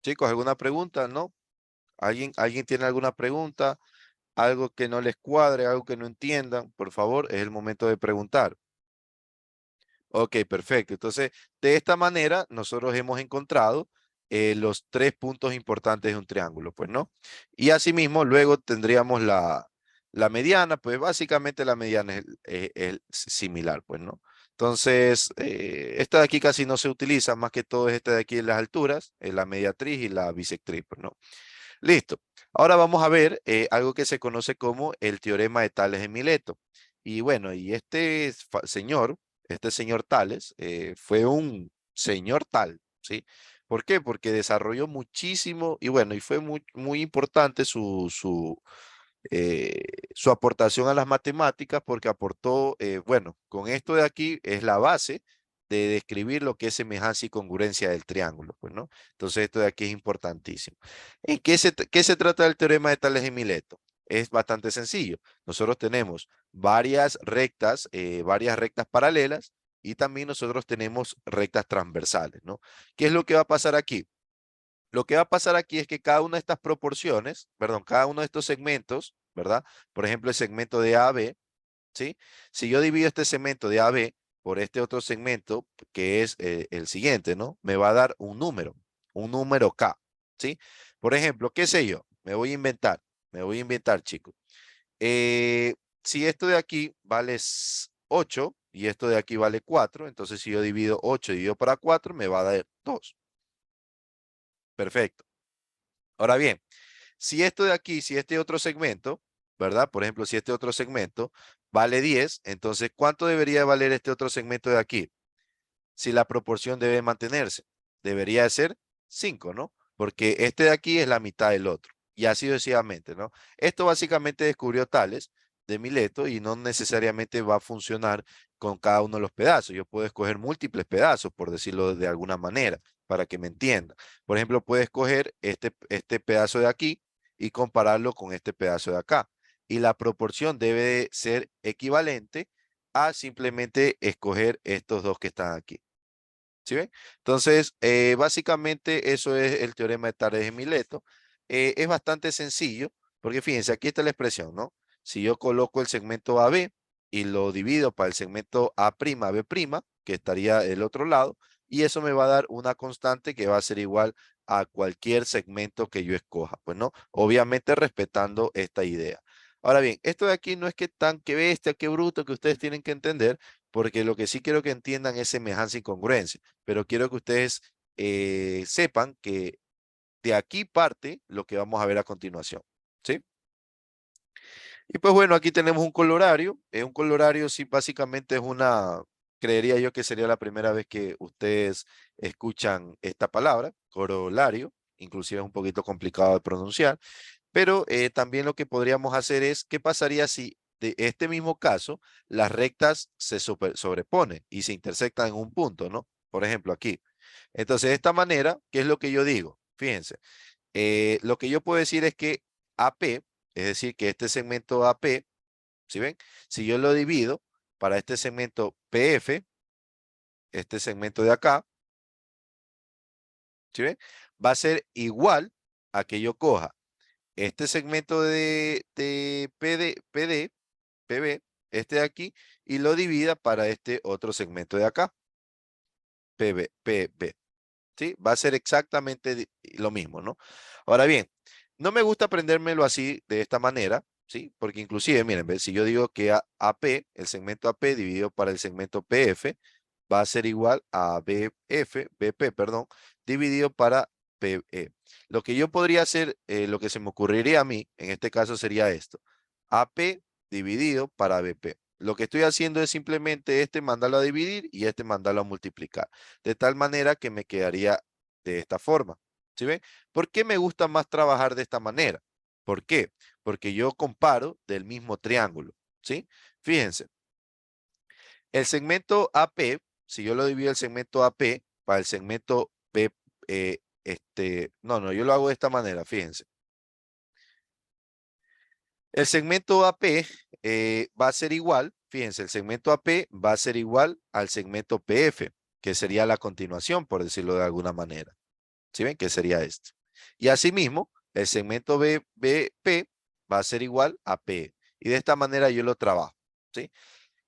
Chicos, ¿alguna pregunta? ¿No? ¿Alguien tiene alguna pregunta? ¿Algo que no les cuadre? ¿Algo que no entiendan? Por favor, es el momento de preguntar. Ok, perfecto. Entonces, de esta manera, nosotros hemos encontrado los tres puntos importantes de un triángulo, pues, ¿no? Y asimismo, luego tendríamos la mediana, pues básicamente la mediana es similar, pues, ¿no? Entonces, esta de aquí casi no se utiliza, más que todo es esta de aquí en las alturas, la mediatriz y la bisectriz, pues, ¿no? Listo. Ahora vamos a ver algo que se conoce como el teorema de Tales de Mileto. Y bueno, y este señor Tales, fue un señor tal, ¿sí? ¿Por qué? Porque desarrolló muchísimo y bueno, y fue muy importante eh, su aportación a las matemáticas porque aportó, bueno, con esto de aquí es la base de describir lo que es semejanza y congruencia del triángulo, pues, ¿no? Entonces esto de aquí es importantísimo. ¿En qué se trata el teorema de Tales de Mileto? Es bastante sencillo. Nosotros tenemos varias rectas paralelas y también nosotros tenemos rectas transversales, ¿no? ¿Qué es lo que va a pasar aquí? Lo que va a pasar aquí es que cada una de estas proporciones, perdón, cada uno de estos segmentos, ¿verdad? Por ejemplo, el segmento de A a B, ¿sí? Si yo divido este segmento de A a B por este otro segmento, que es el siguiente, ¿no? Me va a dar un número K, ¿sí? Por ejemplo, qué sé yo, me voy a inventar, chicos. Eh, si esto de aquí vale 8 y esto de aquí vale 4, entonces si yo divido 8 dividido para 4, me va a dar 2. Perfecto. Ahora bien, si esto de aquí, si este otro segmento, ¿verdad? Por ejemplo, si este otro segmento vale 10, entonces, ¿cuánto debería valer este otro segmento de aquí? Si la proporción debe mantenerse, debería de ser 5, ¿no? Porque este de aquí es la mitad del otro. Y así sucesivamente, ¿no? Esto básicamente descubrió Tales de Mileto y no necesariamente va a funcionar con cada uno de los pedazos. Yo puedo escoger múltiples pedazos, por decirlo de alguna manera, para que me entienda. Por ejemplo, puedes escoger este pedazo de aquí y compararlo con este pedazo de acá. Y la proporción debe ser equivalente a simplemente escoger estos dos que están aquí. ¿Sí ven? Entonces, básicamente eso es el teorema de Tales de Mileto. Es bastante sencillo, porque fíjense, aquí está la expresión, ¿no? Si yo coloco el segmento AB y lo divido para el segmento A', B', que estaría del otro lado, y eso me va a dar una constante que va a ser igual a cualquier segmento que yo escoja, pues, ¿no? Obviamente respetando esta idea. Ahora bien, esto de aquí no es que tan que bestia, qué bruto que ustedes tienen que entender, porque lo que sí quiero que entiendan es semejanza y congruencia, pero quiero que ustedes sepan que de aquí parte lo que vamos a ver a continuación, ¿sí? Y pues bueno, aquí tenemos un colorario. Un colorario sí básicamente es creería yo que sería la primera vez que ustedes escuchan esta palabra, corolario, inclusive es un poquito complicado de pronunciar, pero también lo que podríamos hacer es, ¿qué pasaría si de este mismo caso las rectas se sobreponen y se intersectan en un punto, ¿no? Por ejemplo, aquí. Entonces, de esta manera, ¿qué es lo que yo digo? Fíjense, lo que yo puedo decir es que AP, es decir, que este segmento AP, ¿sí ven? Si yo lo divido para este segmento PF, este segmento de acá, ¿Sí ven? Va a ser igual a que yo coja este segmento de PB, este de aquí, y lo divida para este otro segmento de acá, PB. ¿Sí? Va a ser exactamente lo mismo, ¿no? Ahora bien, no me gusta aprendérmelo así, de esta manera, ¿sí? Porque inclusive, miren, ¿ves? Si yo digo que AP, el segmento AP dividido para el segmento PF, va a ser igual a BP, perdón, dividido para PE. Lo que yo podría hacer, lo que se me ocurriría a mí, en este caso sería esto, AP dividido para BP. Lo que estoy haciendo es simplemente este mandarlo a dividir y este mandarlo a multiplicar, de tal manera que me quedaría de esta forma. ¿Sí ven? ¿Por qué me gusta más trabajar de esta manera? ¿Por qué? Porque yo comparo del mismo triángulo. ¿Sí? Fíjense, el segmento AP, si yo lo divido el segmento AP para el segmento B, no, yo lo hago de esta manera, fíjense. El segmento AP va a ser igual, fíjense, el segmento AP va a ser igual al segmento PF, que sería la continuación, por decirlo de alguna manera. ¿Sí ven? Que sería este. Y asimismo, el segmento BP va a ser igual a PE. Y de esta manera yo lo trabajo. ¿Sí?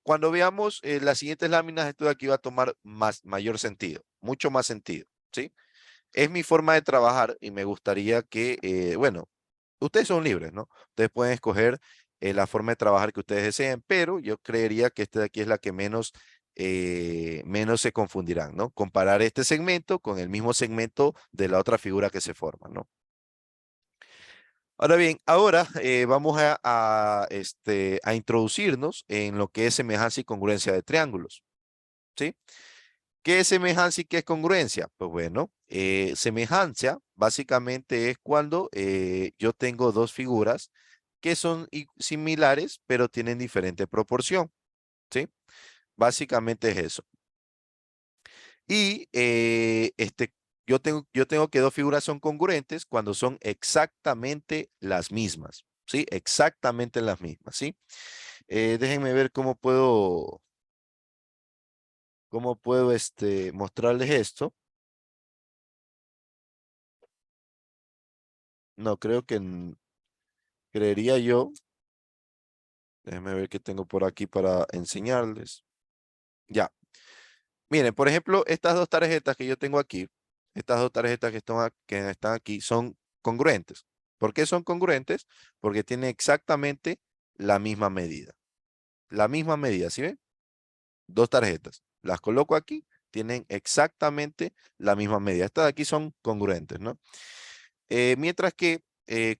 Cuando veamos las siguientes láminas, esto de aquí va a tomar mayor sentido, mucho más sentido. ¿Sí? Es mi forma de trabajar y me gustaría que, bueno, ustedes son libres, ¿no? Ustedes pueden escoger la forma de trabajar que ustedes deseen, pero yo creería que esta de aquí es la que menos se confundirán, ¿no? Comparar este segmento con el mismo segmento de la otra figura que se forma, ¿no? Ahora bien, ahora vamos a introducirnos en lo que es semejanza y congruencia de triángulos, ¿sí? ¿Qué es semejanza y qué es congruencia? Pues bueno, semejanza básicamente es cuando yo tengo dos figuras que son similares, pero tienen diferente proporción, ¿sí? Básicamente es eso. Y yo tengo que dos figuras son congruentes cuando son exactamente las mismas, ¿sí? Exactamente las mismas, ¿sí? Déjenme ver cómo puedo mostrarles esto. No, creería yo. Déjenme ver qué tengo por aquí para enseñarles. Ya. Miren, por ejemplo, estas dos tarjetas que yo tengo aquí, estas dos tarjetas que están aquí son congruentes. ¿Por qué son congruentes? Porque tienen exactamente la misma medida. La misma medida, ¿sí ven? Dos tarjetas. Las coloco aquí, tienen exactamente la misma medida. Estas de aquí son congruentes, ¿no? Mientras que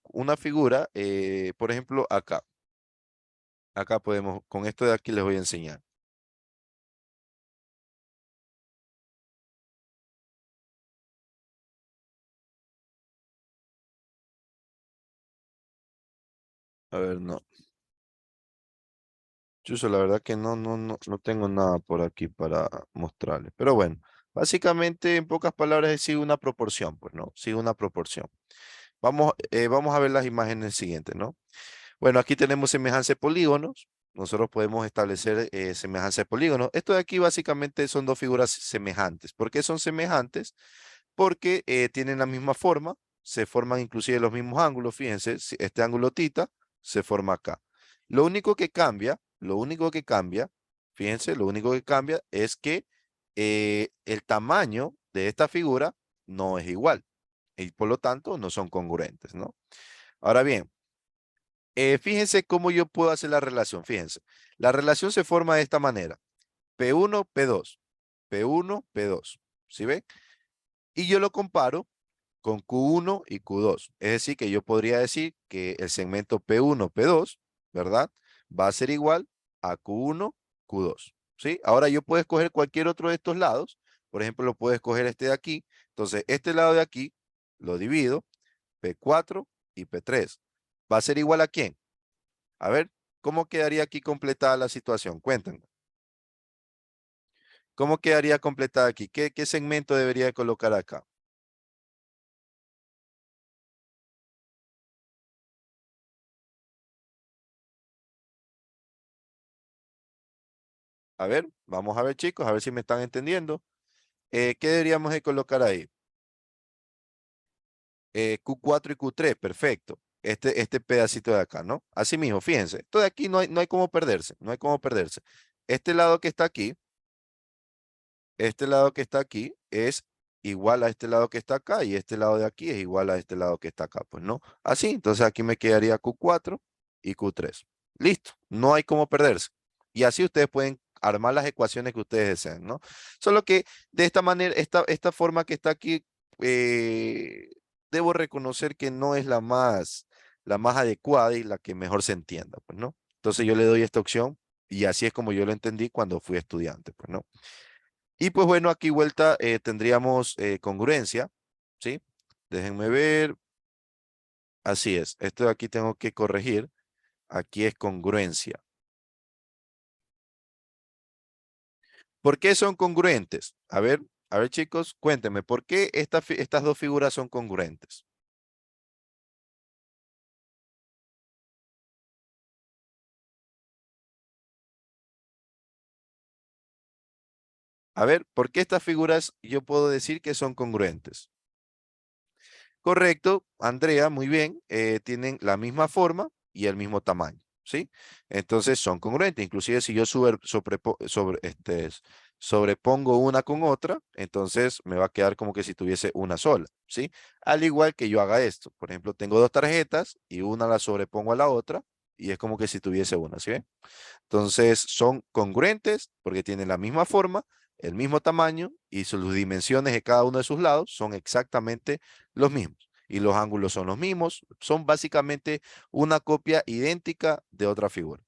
una figura, por ejemplo, acá podemos, con esto de aquí les voy a enseñar. A ver, no. Chuso, la verdad que no tengo nada por aquí para mostrarles. Pero bueno, básicamente en pocas palabras sigue una proporción, pues, ¿no? Sigue una proporción. Vamos a ver las imágenes siguientes, ¿no? Bueno, aquí tenemos semejanza de polígonos. Nosotros podemos establecer semejanza de polígonos. Esto de aquí básicamente son dos figuras semejantes. ¿Por qué son semejantes? Porque tienen la misma forma, se forman inclusive los mismos ángulos. Fíjense, si este ángulo tita se forma acá. Lo único que cambia, fíjense, lo único que cambia es que el tamaño de esta figura no es igual y por lo tanto no son congruentes, ¿no? Ahora bien, fíjense cómo yo puedo hacer la relación. Fíjense, la relación se forma de esta manera. P1, P2, P1, P2. ¿Sí ven? Y yo lo comparo con Q1 y Q2. Es decir, que yo podría decir que el segmento P1, P2, ¿verdad? Va a ser igual a Q1, Q2. ¿Sí? Ahora yo puedo escoger cualquier otro de estos lados. Por ejemplo, lo puedo escoger este de aquí. Entonces, este lado de aquí lo divido, P4 y P3. ¿Va a ser igual a quién? A ver, ¿cómo quedaría aquí completada la situación? Cuéntenme. ¿Cómo quedaría completada aquí? ¿Qué segmento debería de colocar acá? A ver, vamos a ver, chicos, a ver si me están entendiendo. ¿Qué deberíamos de colocar ahí? Q4 y Q3, perfecto. Este pedacito de acá, ¿no? Así mismo, fíjense. Esto de aquí no hay cómo perderse, no hay cómo perderse. Este lado que está aquí, este lado que está aquí es igual a este lado que está acá y este lado de aquí es igual a este lado que está acá, pues no. Así, entonces aquí me quedaría Q4 y Q3. Listo, no hay cómo perderse. Y así ustedes pueden armar las ecuaciones que ustedes deseen, ¿no? Solo que de esta manera, esta forma que está aquí, eh, debo reconocer que no es la más adecuada y la que mejor se entienda, pues no. Entonces yo le doy esta opción y así es como yo lo entendí cuando fui estudiante, pues no. Y pues bueno, aquí vuelta tendríamos congruencia, ¿sí? Déjenme ver. Así es. Esto de aquí tengo que corregir. Aquí es congruencia. ¿Por qué son congruentes? A ver chicos, cuéntenme, ¿por qué estas dos figuras son congruentes? A ver, ¿por qué estas figuras yo puedo decir que son congruentes? Correcto, Andrea, muy bien. Tienen la misma forma y el mismo tamaño, ¿sí? Entonces son congruentes. Inclusive si yo sobrepongo una con otra, entonces me va a quedar como que si tuviese una sola, ¿sí? Al igual que yo haga esto. Por ejemplo, tengo dos tarjetas y una la sobrepongo a la otra y es como que si tuviese una, ¿sí ven? Entonces son congruentes porque tienen la misma forma, el mismo tamaño y sus dimensiones de cada uno de sus lados son exactamente los mismos. Y los ángulos son los mismos, son básicamente una copia idéntica de otra figura.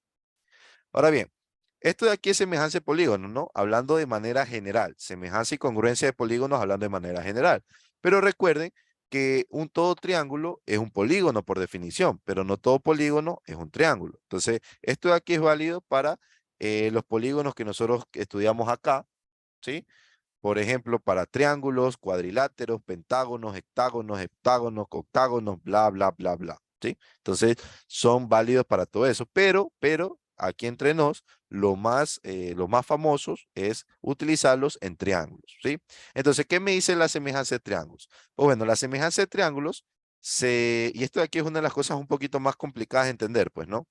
Ahora bien, esto de aquí es semejanza de polígonos, ¿no? Hablando de manera general, semejanza y congruencia de polígonos hablando de manera general. Pero recuerden que un todo triángulo es un polígono por definición, pero no todo polígono es un triángulo. Entonces, esto de aquí es válido para los polígonos que nosotros estudiamos acá, ¿sí? Por ejemplo, para triángulos, cuadriláteros, pentágonos, hectágonos, heptágonos, octágonos, bla, bla, bla, bla. ¿Sí? Entonces, son válidos para todo eso. Pero, aquí entre nos, lo más famosos es utilizarlos en triángulos. ¿Sí? Entonces, ¿qué me dice la semejanza de triángulos? Pues bueno, la semejanza de triángulos, y esto de aquí es una de las cosas un poquito más complicadas de entender, pues, ¿no?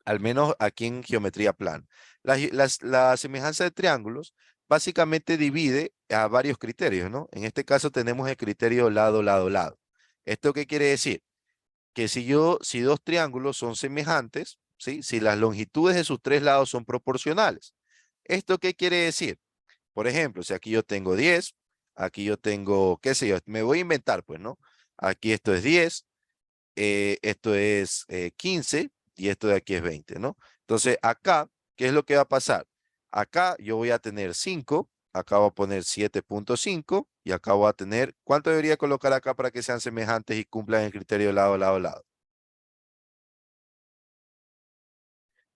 Al menos aquí en geometría plana. La semejanza de triángulos básicamente divide a varios criterios, ¿no? En este caso tenemos el criterio lado, lado, lado. ¿Esto qué quiere decir? Que si dos triángulos son semejantes, ¿sí? Si las longitudes de sus tres lados son proporcionales. ¿Esto qué quiere decir? Por ejemplo, si aquí yo tengo 10, aquí yo tengo, qué sé yo, me voy a inventar, pues, ¿no? Aquí esto es 10, esto es 15 y esto de aquí es 20, ¿no? Entonces acá, ¿qué es lo que va a pasar? Acá yo voy a tener 5, acá voy a poner 7.5 y acá voy a tener, ¿cuánto debería colocar acá para que sean semejantes y cumplan el criterio lado, lado, lado?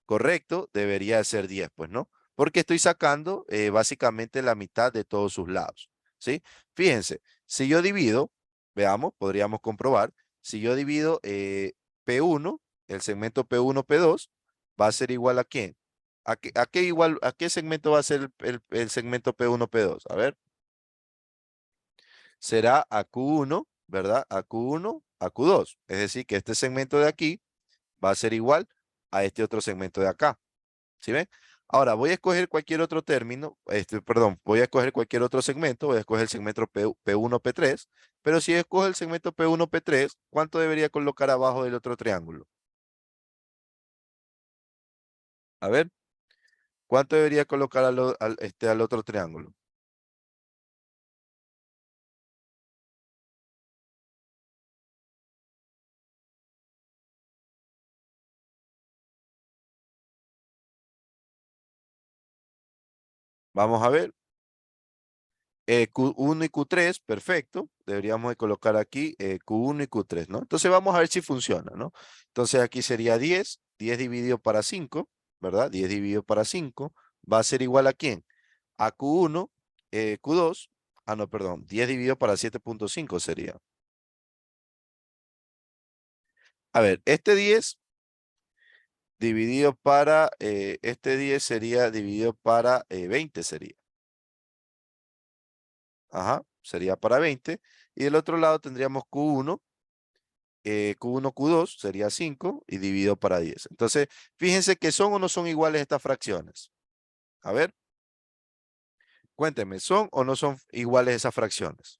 Correcto, debería ser 10, pues, ¿no? Porque estoy sacando básicamente la mitad de todos sus lados, ¿sí? Fíjense, si yo divido, veamos, podríamos comprobar, si yo divido P1, el segmento P1, P2, va a ser igual a ¿quién? ¿A qué segmento va a ser el segmento P1, P2? A ver, será a Q1, ¿verdad? A Q1, a Q2. Es decir, que este segmento de aquí va a ser igual a este otro segmento de acá. ¿Sí ven? Ahora voy a escoger cualquier otro término, perdón, voy a escoger cualquier otro segmento, voy a escoger el segmento P1, P3, pero si escojo el segmento P1, P3, ¿cuánto debería colocar abajo del otro triángulo? A ver, ¿cuánto debería colocar al otro triángulo? Vamos a ver, Q1 y Q3, perfecto, deberíamos de colocar aquí Q1 y Q3, ¿no? Entonces vamos a ver si funciona, ¿no? Entonces aquí sería 10, 10 dividido para 5, ¿verdad? 10 dividido para 5 va a ser igual a ¿quién? A Q1, Q2, no, perdón, 10 dividido para 7.5 sería. A ver, este 10 sería dividido para 20 sería. Ajá. sería para 20. Y del otro lado tendríamos Q1, Q1, Q2 sería 5 y dividido para 10. Entonces, fíjense que son o no son iguales estas fracciones. A ver, cuéntenme, ¿son o no son iguales esas fracciones?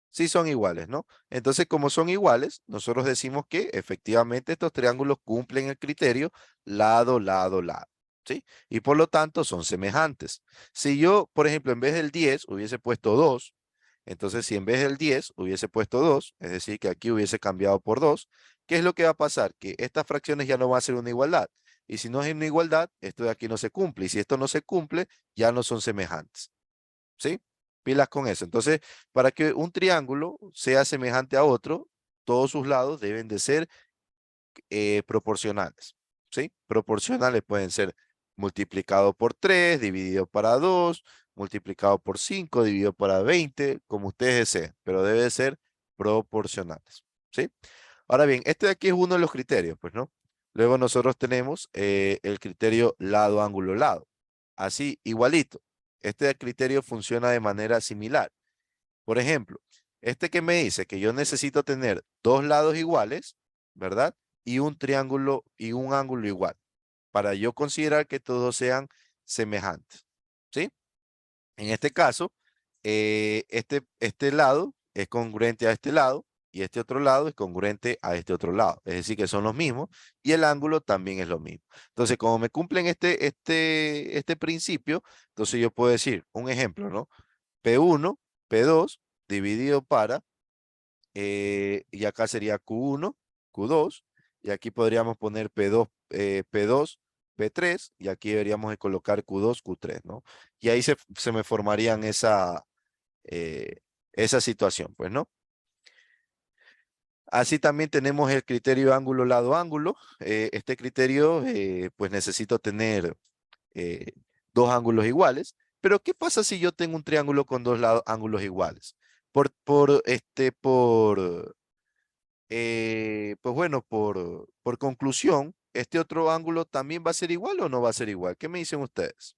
Sí son iguales, ¿no? Entonces, como son iguales, nosotros decimos que efectivamente estos triángulos cumplen el criterio lado, lado, lado, ¿sí? Y por lo tanto son semejantes. Si yo, por ejemplo, en vez del 10 hubiese puesto 2, entonces si en vez del 10 hubiese puesto 2, es decir, que aquí hubiese cambiado por 2, ¿qué es lo que va a pasar? Que estas fracciones ya no van a ser una igualdad. Y si no es una igualdad, esto de aquí no se cumple. Y si esto no se cumple, ya no son semejantes. ¿Sí? Pilas con eso. Entonces, para que un triángulo sea semejante a otro, todos sus lados deben de ser proporcionales. ¿Sí? Proporcionales pueden ser multiplicado por 3, dividido para 2, multiplicado por 5, dividido para 20, como ustedes deseen, pero debe de ser proporcionales. ¿Sí? Ahora bien, este de aquí es uno de los criterios, pues, ¿no? Luego nosotros tenemos el criterio lado, ángulo, lado. Así, igualito. Este criterio funciona de manera similar. Por ejemplo, este que me dice que yo necesito tener dos lados iguales, ¿verdad? Y un triángulo y un ángulo igual, para yo considerar que todos sean semejantes, ¿sí? En este caso, este lado es congruente a este lado y este otro lado es congruente a este otro lado. Es decir, que son los mismos y el ángulo también es lo mismo. Entonces, como me cumplen este principio, entonces yo puedo decir un ejemplo, ¿no? P1, P2 dividido para, y acá sería Q1, Q2, y aquí podríamos poner P2, P2, P3, y aquí deberíamos de colocar Q2, Q3, ¿no? Y ahí se me formarían eh, esa situación, pues, ¿no? Así también tenemos el criterio ángulo, lado, ángulo. Este criterio, pues necesito tener eh, dos ángulos iguales. Pero ¿qué pasa si yo tengo un triángulo con dos ángulos iguales? Pues bueno, por conclusión, ¿este otro ángulo también va a ser igual o no va a ser igual? ¿Qué me dicen ustedes?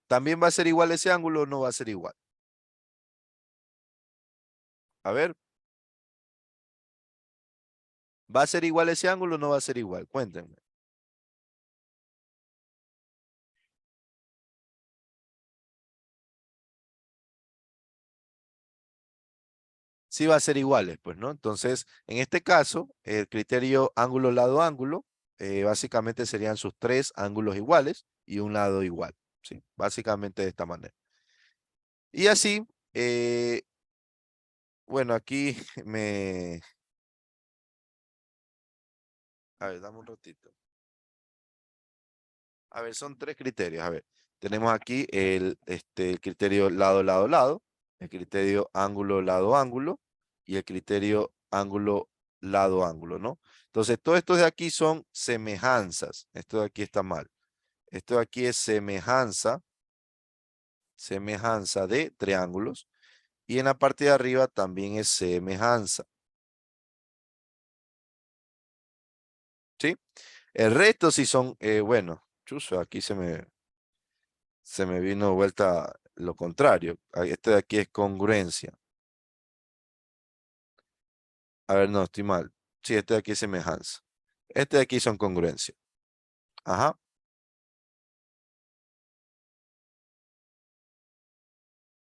¿También va a ser igual ese ángulo o no va a ser igual? A ver, ¿va a ser igual ese ángulo o no va a ser igual? Cuéntenme. Sí va a ser iguales, pues, ¿no? Entonces, en este caso, el criterio ángulo, lado, ángulo, básicamente serían sus tres ángulos iguales y un lado igual, ¿sí? Básicamente de esta manera. Y así, bueno, aquí a ver, dame un ratito. A ver, son tres criterios. A ver, tenemos aquí el criterio lado, lado, lado, el criterio ángulo, lado, ángulo y el criterio ángulo, lado, ángulo, ¿no? Entonces, todos estos de aquí son semejanzas. Esto de aquí está mal. Esto de aquí es semejanza, semejanza de triángulos. Y en la parte de arriba también es semejanza, ¿sí? El resto sí son, bueno, chuzo, aquí se me vino vuelta lo contrario. Este de aquí es congruencia. A ver, no, estoy mal. Sí, este de aquí es semejanza. Este de aquí son congruencia. Ajá.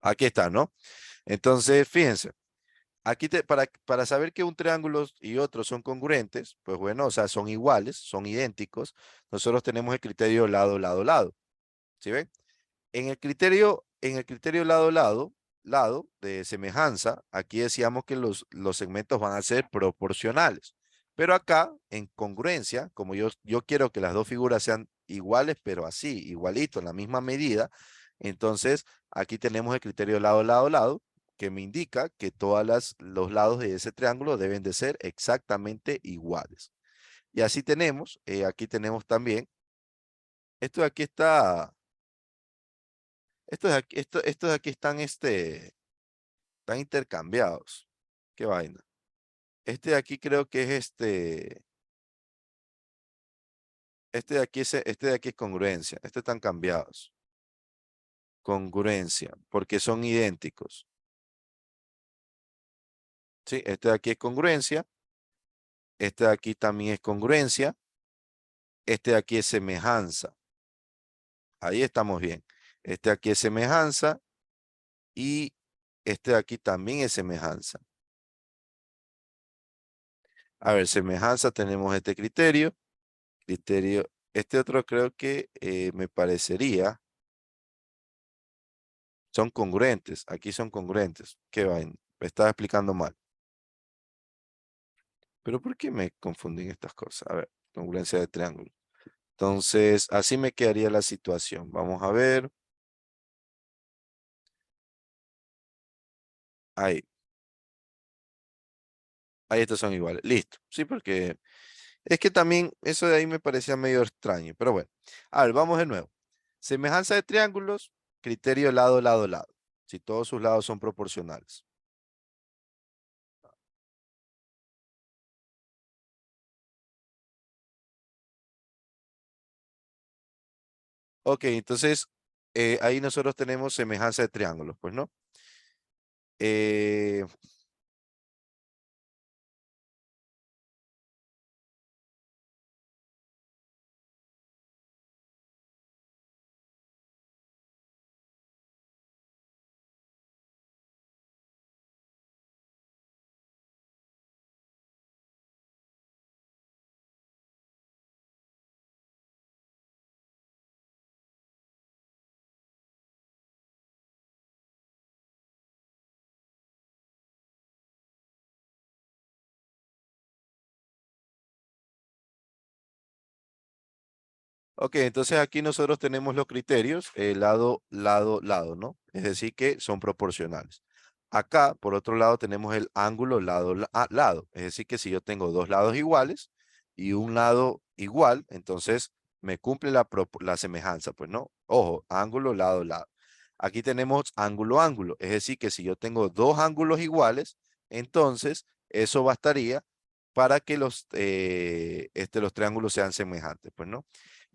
Aquí está, ¿no? Entonces, fíjense. Aquí para saber que un triángulo y otro son congruentes, pues bueno, o sea, son iguales, son idénticos, nosotros tenemos el criterio lado, lado, lado. ¿Sí ven? En el criterio lado, lado, lado de semejanza, aquí decíamos que los segmentos van a ser proporcionales. Pero acá, en congruencia, como yo quiero que las dos figuras sean iguales, pero así, igualito, en la misma medida, entonces aquí tenemos el criterio lado, lado, lado, que me indica que los lados de ese triángulo deben de ser exactamente iguales. Y así tenemos, aquí tenemos también, esto de aquí está. Estos de aquí están intercambiados. Qué vaina. Este de aquí creo que es este de aquí es congruencia. Estos están cambiados. Congruencia, porque son idénticos. ¿Sí? Este de aquí es congruencia. Este de aquí también es congruencia. Este de aquí es semejanza. Ahí estamos bien. Este de aquí es semejanza. Y este de aquí también es semejanza. A ver, semejanza, tenemos este criterio. Criterio, este otro creo que me parecería. Son congruentes. Aquí son congruentes. ¿Qué vaina? Me estaba explicando mal. Pero ¿por qué me confunden estas cosas? A ver, congruencia de triángulo. Entonces, así me quedaría la situación. Vamos a ver. Ahí. Ahí estos son iguales. Listo. Sí, porque es que también eso de ahí me parecía medio extraño. Pero bueno. A ver, vamos de nuevo. Semejanza de triángulos. Criterio lado, lado, lado. Si todos sus lados son proporcionales. Ok, entonces ahí nosotros tenemos semejanza de triángulos, pues, ¿no? Eh, Ok, entonces aquí nosotros tenemos los criterios, lado, lado, lado, ¿no? Es decir, que son proporcionales. Acá, por otro lado, tenemos el ángulo lado, lado. Es decir, que si yo tengo dos lados iguales y un lado igual, entonces me cumple la semejanza, pues no. Ojo, ángulo, lado, lado. Aquí tenemos ángulo, ángulo. Es decir, que si yo tengo dos ángulos iguales, entonces eso bastaría para que los triángulos sean semejantes, pues no.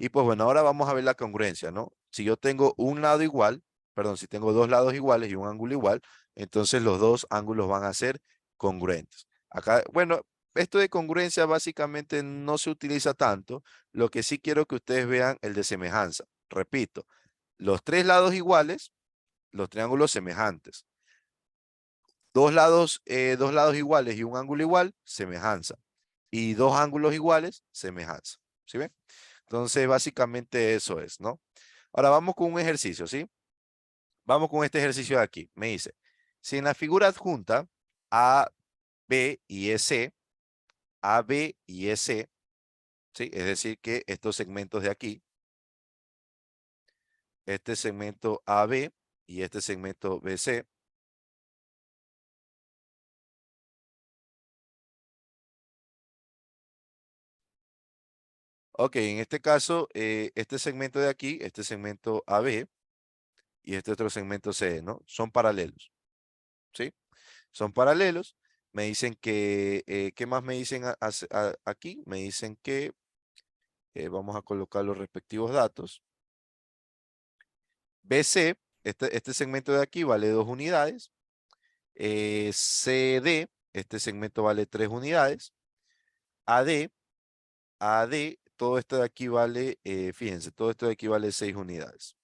Y pues bueno, ahora vamos a ver la congruencia, ¿no? Si yo tengo un lado igual, perdón, si tengo dos lados iguales y un ángulo igual, entonces los dos ángulos van a ser congruentes. Acá, bueno, esto de congruencia básicamente no se utiliza tanto. Lo que sí quiero que ustedes vean el de semejanza. Repito, los tres lados iguales, los triángulos semejantes. Dos lados iguales y un ángulo igual, semejanza. Y dos ángulos iguales, semejanza. ¿Sí ven? Entonces, básicamente eso es, ¿no? Ahora vamos con un ejercicio, ¿sí? Vamos con este ejercicio de aquí. Me dice, si en la figura adjunta A, B y EC, A, B y EC, ¿sí? Es decir, que estos segmentos de aquí, este segmento AB y este segmento BC, ok, en este caso, este segmento de aquí, este segmento AB y este otro segmento CE, ¿no? Son paralelos, ¿sí? Son paralelos. Me dicen que, ¿qué más me dicen aquí? Me dicen que, vamos a colocar los respectivos datos. BC, este segmento de aquí vale 2 unidades. CD, este segmento vale 3 unidades. AD, AD, todo esto de aquí vale, fíjense, todo esto de aquí vale 6 unidades.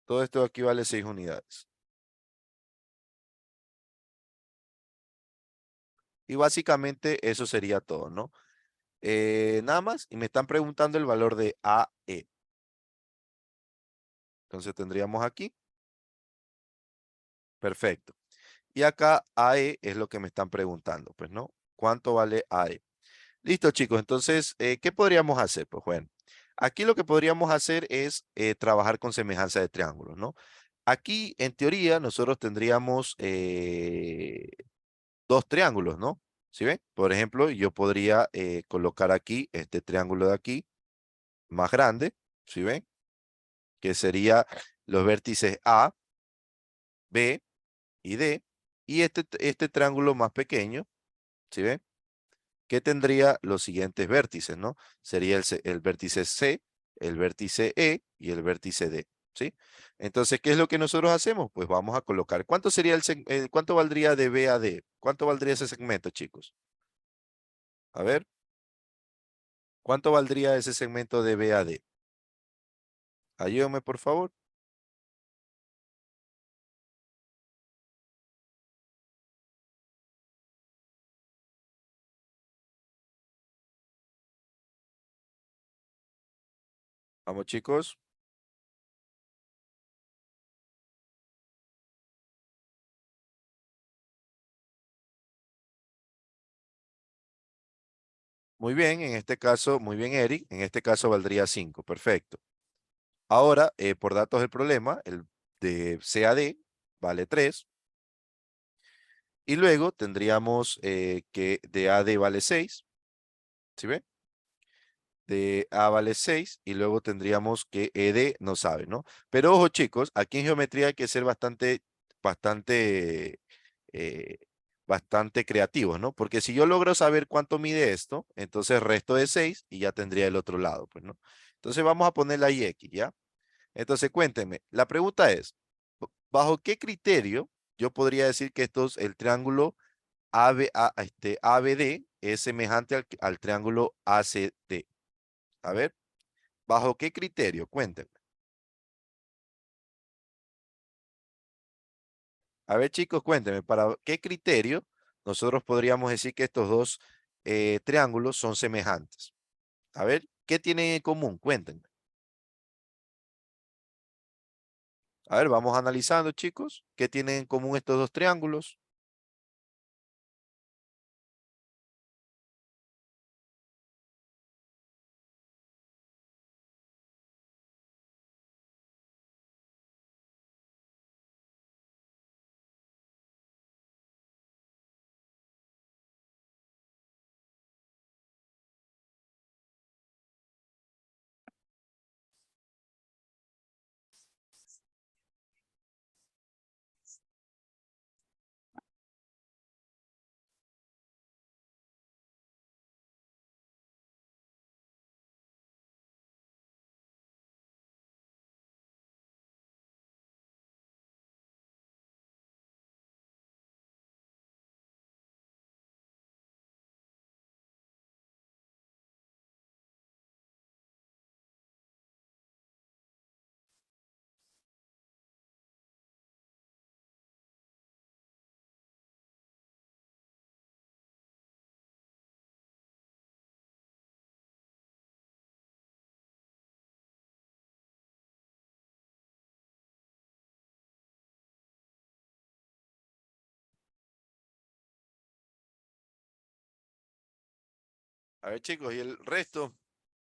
Todo esto de aquí vale 6 unidades. Y básicamente eso sería todo, ¿no? Nada más, y me están preguntando el valor de AE. Entonces tendríamos aquí, perfecto. Y acá AE es lo que me están preguntando, pues, ¿no? ¿Cuánto vale AE? Listo, chicos. Entonces, ¿qué podríamos hacer? Pues bueno, aquí lo que podríamos hacer es trabajar con semejanza de triángulos, ¿no? Aquí, en teoría, nosotros tendríamos dos triángulos, ¿no? ¿Sí ven? Por ejemplo, yo podría colocar aquí este triángulo de aquí más grande, ¿sí ven? Que sería los vértices A, B y D, y este triángulo más pequeño, ¿sí ven? que tendría los siguientes vértices, ¿no? Sería el vértice C, el vértice E y el vértice D, ¿sí? Entonces, ¿qué es lo que nosotros hacemos? Pues vamos a colocar, ¿cuánto sería cuánto valdría de B a D? ¿Cuánto valdría ese segmento, chicos? A ver, ¿cuánto valdría ese segmento de B a D? Ayúdame, por favor. Vamos, chicos. Muy bien, en este caso, muy bien, Eric. En este caso valdría 5. Perfecto. Ahora, por datos del problema, el de C a D vale 3. Y luego tendríamos que de AD vale 6. ¿Sí ven? De A vale 6 y luego tendríamos que ED no sabe, ¿no? Pero ojo, chicos, aquí en geometría hay que ser bastante, eh, bastante creativos, ¿no? Porque si yo logro saber cuánto mide esto, entonces resto de 6 y ya tendría el otro lado, pues, ¿no? Entonces vamos a ponerle ahí X, ¿ya? Entonces cuéntenme, la pregunta es, ¿bajo qué criterio yo podría decir que el triángulo ABD es semejante al triángulo ACD? A ver, ¿bajo qué criterio? Cuéntenme. A ver, chicos, cuéntenme, ¿para qué criterio nosotros podríamos decir que estos dos triángulos son semejantes? A ver, ¿qué tienen en común? Cuéntenme. A ver, vamos analizando, chicos. ¿Qué tienen en común estos dos triángulos? A ver, chicos, ¿y el resto?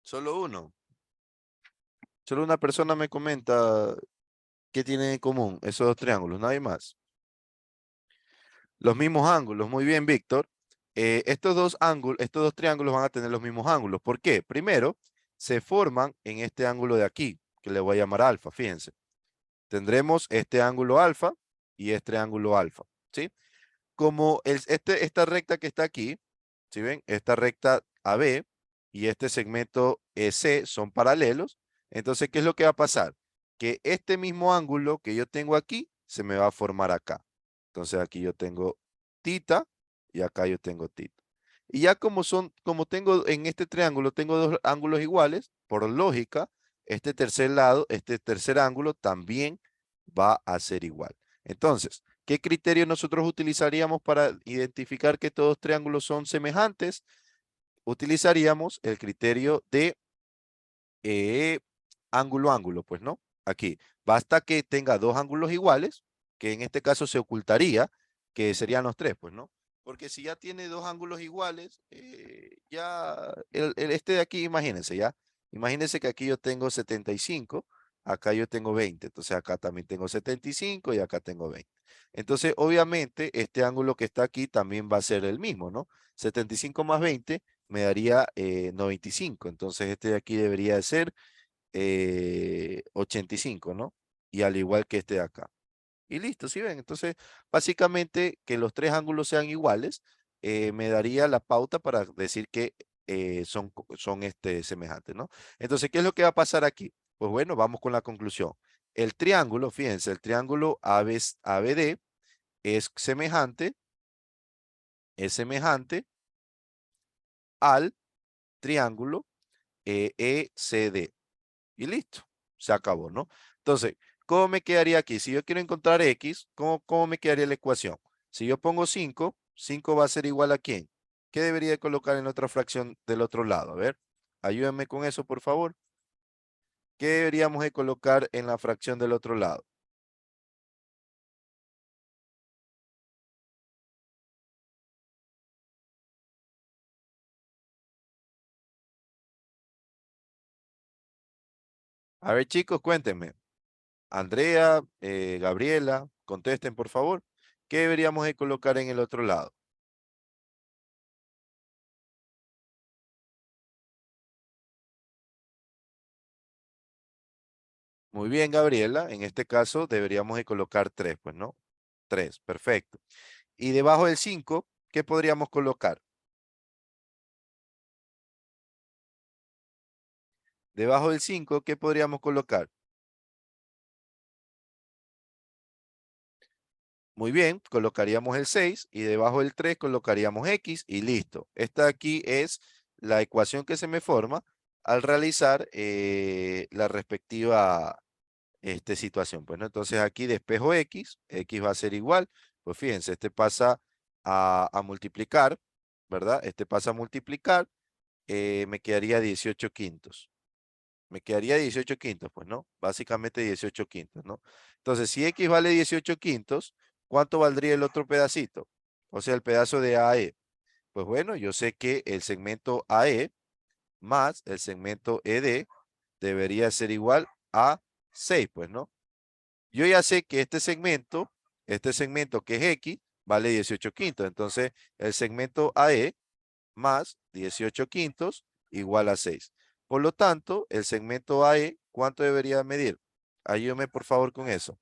Solo uno. Solo una persona me comenta qué tienen en común esos dos triángulos, nadie más. Los mismos ángulos, muy bien, Víctor. Estos dos triángulos van a tener los mismos ángulos. ¿Por qué? Primero, se forman en este ángulo de aquí, que le voy a llamar alfa, fíjense. Tendremos este ángulo alfa y este ángulo alfa, ¿sí? Como esta recta que está aquí, ¿sí ven? Esta recta AB y este segmento C son paralelos. Entonces, ¿qué es lo que va a pasar? Que este mismo ángulo que yo tengo aquí se me va a formar acá. Entonces, aquí yo tengo tita y acá yo tengo tita. Y ya como tengo en este triángulo, tengo dos ángulos iguales, por lógica, este tercer ángulo también va a ser igual. Entonces, ¿qué criterio nosotros utilizaríamos para identificar que todos triángulos son semejantes? Utilizaríamos el criterio de eh, ángulo-ángulo, pues no. Aquí, basta que tenga dos ángulos iguales, que en este caso se ocultaría, que serían los tres, pues no. Porque si ya tiene dos ángulos iguales, ya este de aquí, imagínense, ya. Imagínense que aquí yo tengo 75, acá yo tengo 20, entonces acá también tengo 75 y acá tengo 20. Entonces, obviamente, este ángulo que está aquí también va a ser el mismo, ¿no? 75 más 20 me daría 95. Entonces este de aquí debería de ser 85, ¿no? Y al igual que este de acá. Y listo, ¿sí ven? Entonces, básicamente que los tres ángulos sean iguales me daría la pauta para decir que son semejantes, ¿no? Entonces, ¿qué es lo que va a pasar aquí? Pues bueno, vamos con la conclusión. El triángulo, fíjense, el triángulo ABD es semejante al triángulo ECD. Y listo, se acabó, ¿no? Entonces, ¿cómo me quedaría aquí? Si yo quiero encontrar X, ¿cómo me quedaría la ecuación? Si yo pongo 5, 5 va a ser igual a ¿quién? ¿Qué debería de colocar en otra fracción del otro lado? A ver, ayúdenme con eso, por favor. ¿Qué deberíamos de colocar en la fracción del otro lado? A ver, chicos, cuéntenme. Andrea, Gabriela, contesten, por favor. ¿Qué deberíamos de colocar en el otro lado? Muy bien, Gabriela. En este caso deberíamos de colocar 3, pues, ¿no? 3, perfecto. Y debajo del 5, ¿qué podríamos colocar? Debajo del 5, ¿qué podríamos colocar? Muy bien, colocaríamos el 6 y debajo del 3 colocaríamos X y listo. Esta aquí es la ecuación que se me forma al realizar la respectiva situación. Pues, ¿no? Entonces aquí despejo X, X va a ser igual. Pues fíjense, este pasa a multiplicar, ¿verdad? Este pasa a multiplicar, me quedaría 18 quintos. Me quedaría 18 quintos, pues, ¿no? Básicamente 18 quintos, ¿no? Entonces, si X vale 18 quintos, ¿cuánto valdría el otro pedacito? O sea, el pedazo de AE. Pues bueno, yo sé que el segmento AE más el segmento ED debería ser igual a 6, pues, ¿no? Yo ya sé que este segmento que es X, vale 18 quintos. Entonces, el segmento AE más 18 quintos igual a 6. Por lo tanto, el segmento AE, ¿cuánto debería medir? Ayúdame por favor con eso.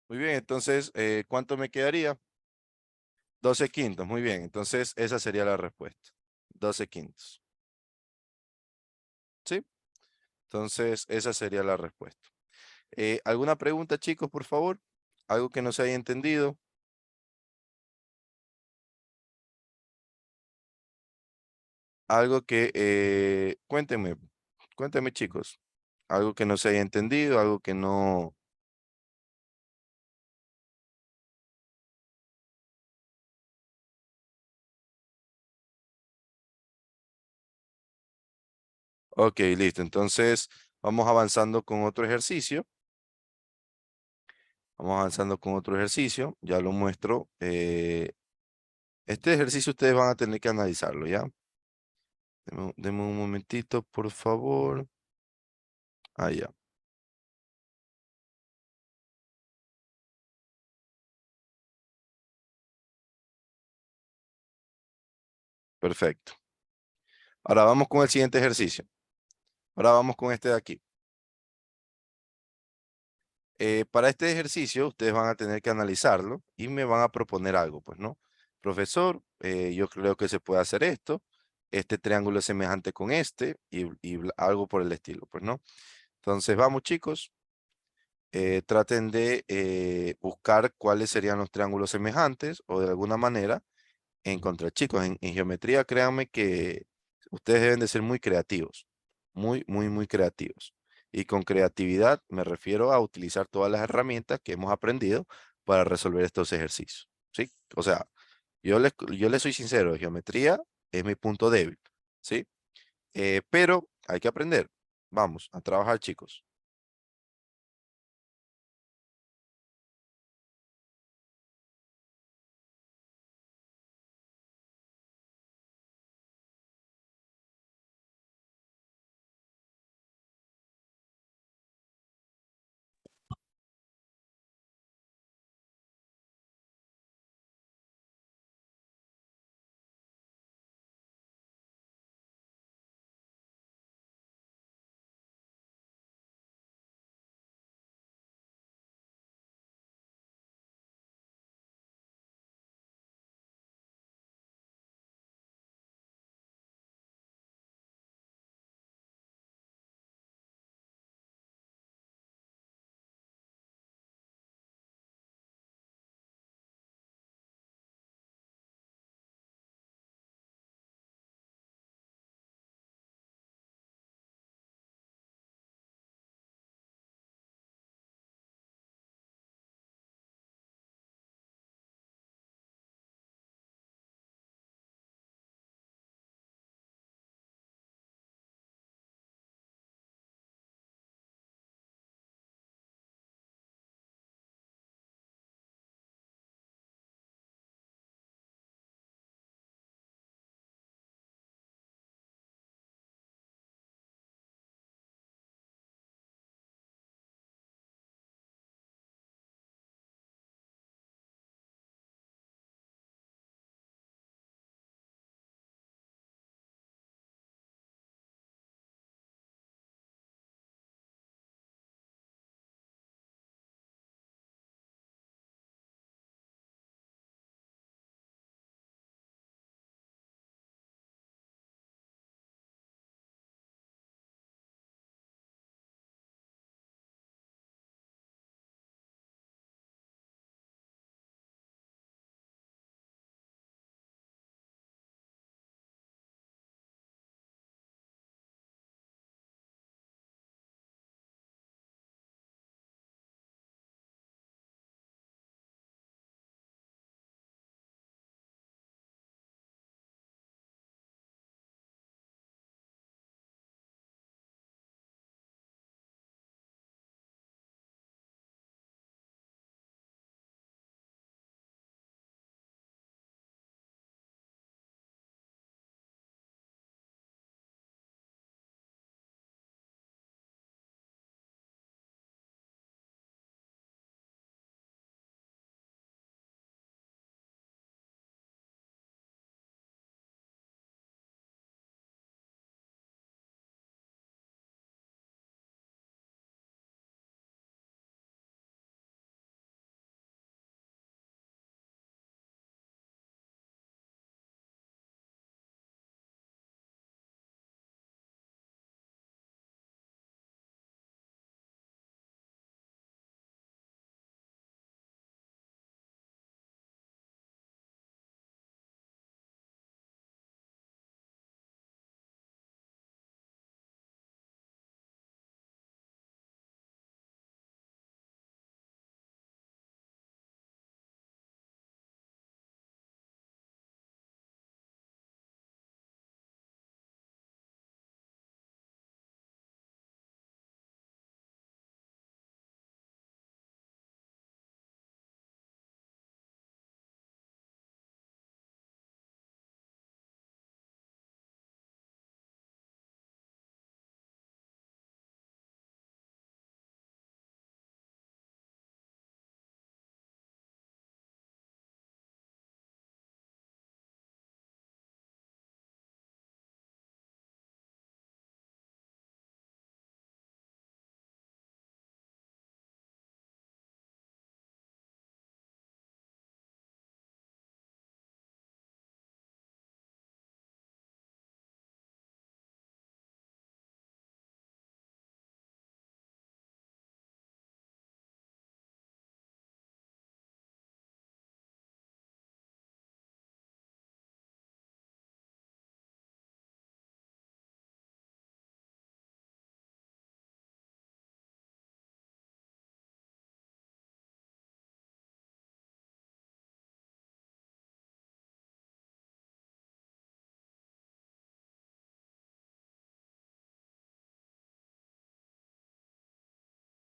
Muy bien, entonces, ¿cuánto me quedaría? 12 quintos, muy bien. Entonces, esa sería la respuesta. 12 quintos. ¿Sí? Entonces, esa sería la respuesta. ¿Alguna pregunta, chicos, por favor? ¿Algo que no se haya entendido? Algo que, cuéntenme, chicos. Algo que no se haya entendido, algo que no. Ok, listo. Entonces, vamos avanzando con otro ejercicio. Vamos avanzando con otro ejercicio. Ya lo muestro. Este ejercicio ustedes van a tener que analizarlo, ¿ya? Denme un momentito, por favor. Ah, ya. Perfecto. Ahora vamos con el siguiente ejercicio. Ahora vamos con este de aquí. Para este ejercicio, ustedes van a tener que analizarlo y me van a proponer algo, pues, ¿no? Profesor, yo creo que se puede hacer esto. Este triángulo es semejante con este y algo por el estilo, pues, ¿no? Entonces, vamos, chicos. Traten de buscar cuáles serían los triángulos semejantes o de alguna manera encontrar. Chicos, en geometría, créanme que ustedes deben de ser muy creativos, muy, muy, muy creativos. Y con creatividad me refiero a utilizar todas las herramientas que hemos aprendido para resolver estos ejercicios, ¿sí? O sea, yo les soy sincero, geometría es mi punto débil, ¿sí? Pero hay que aprender. Vamos a trabajar, chicos.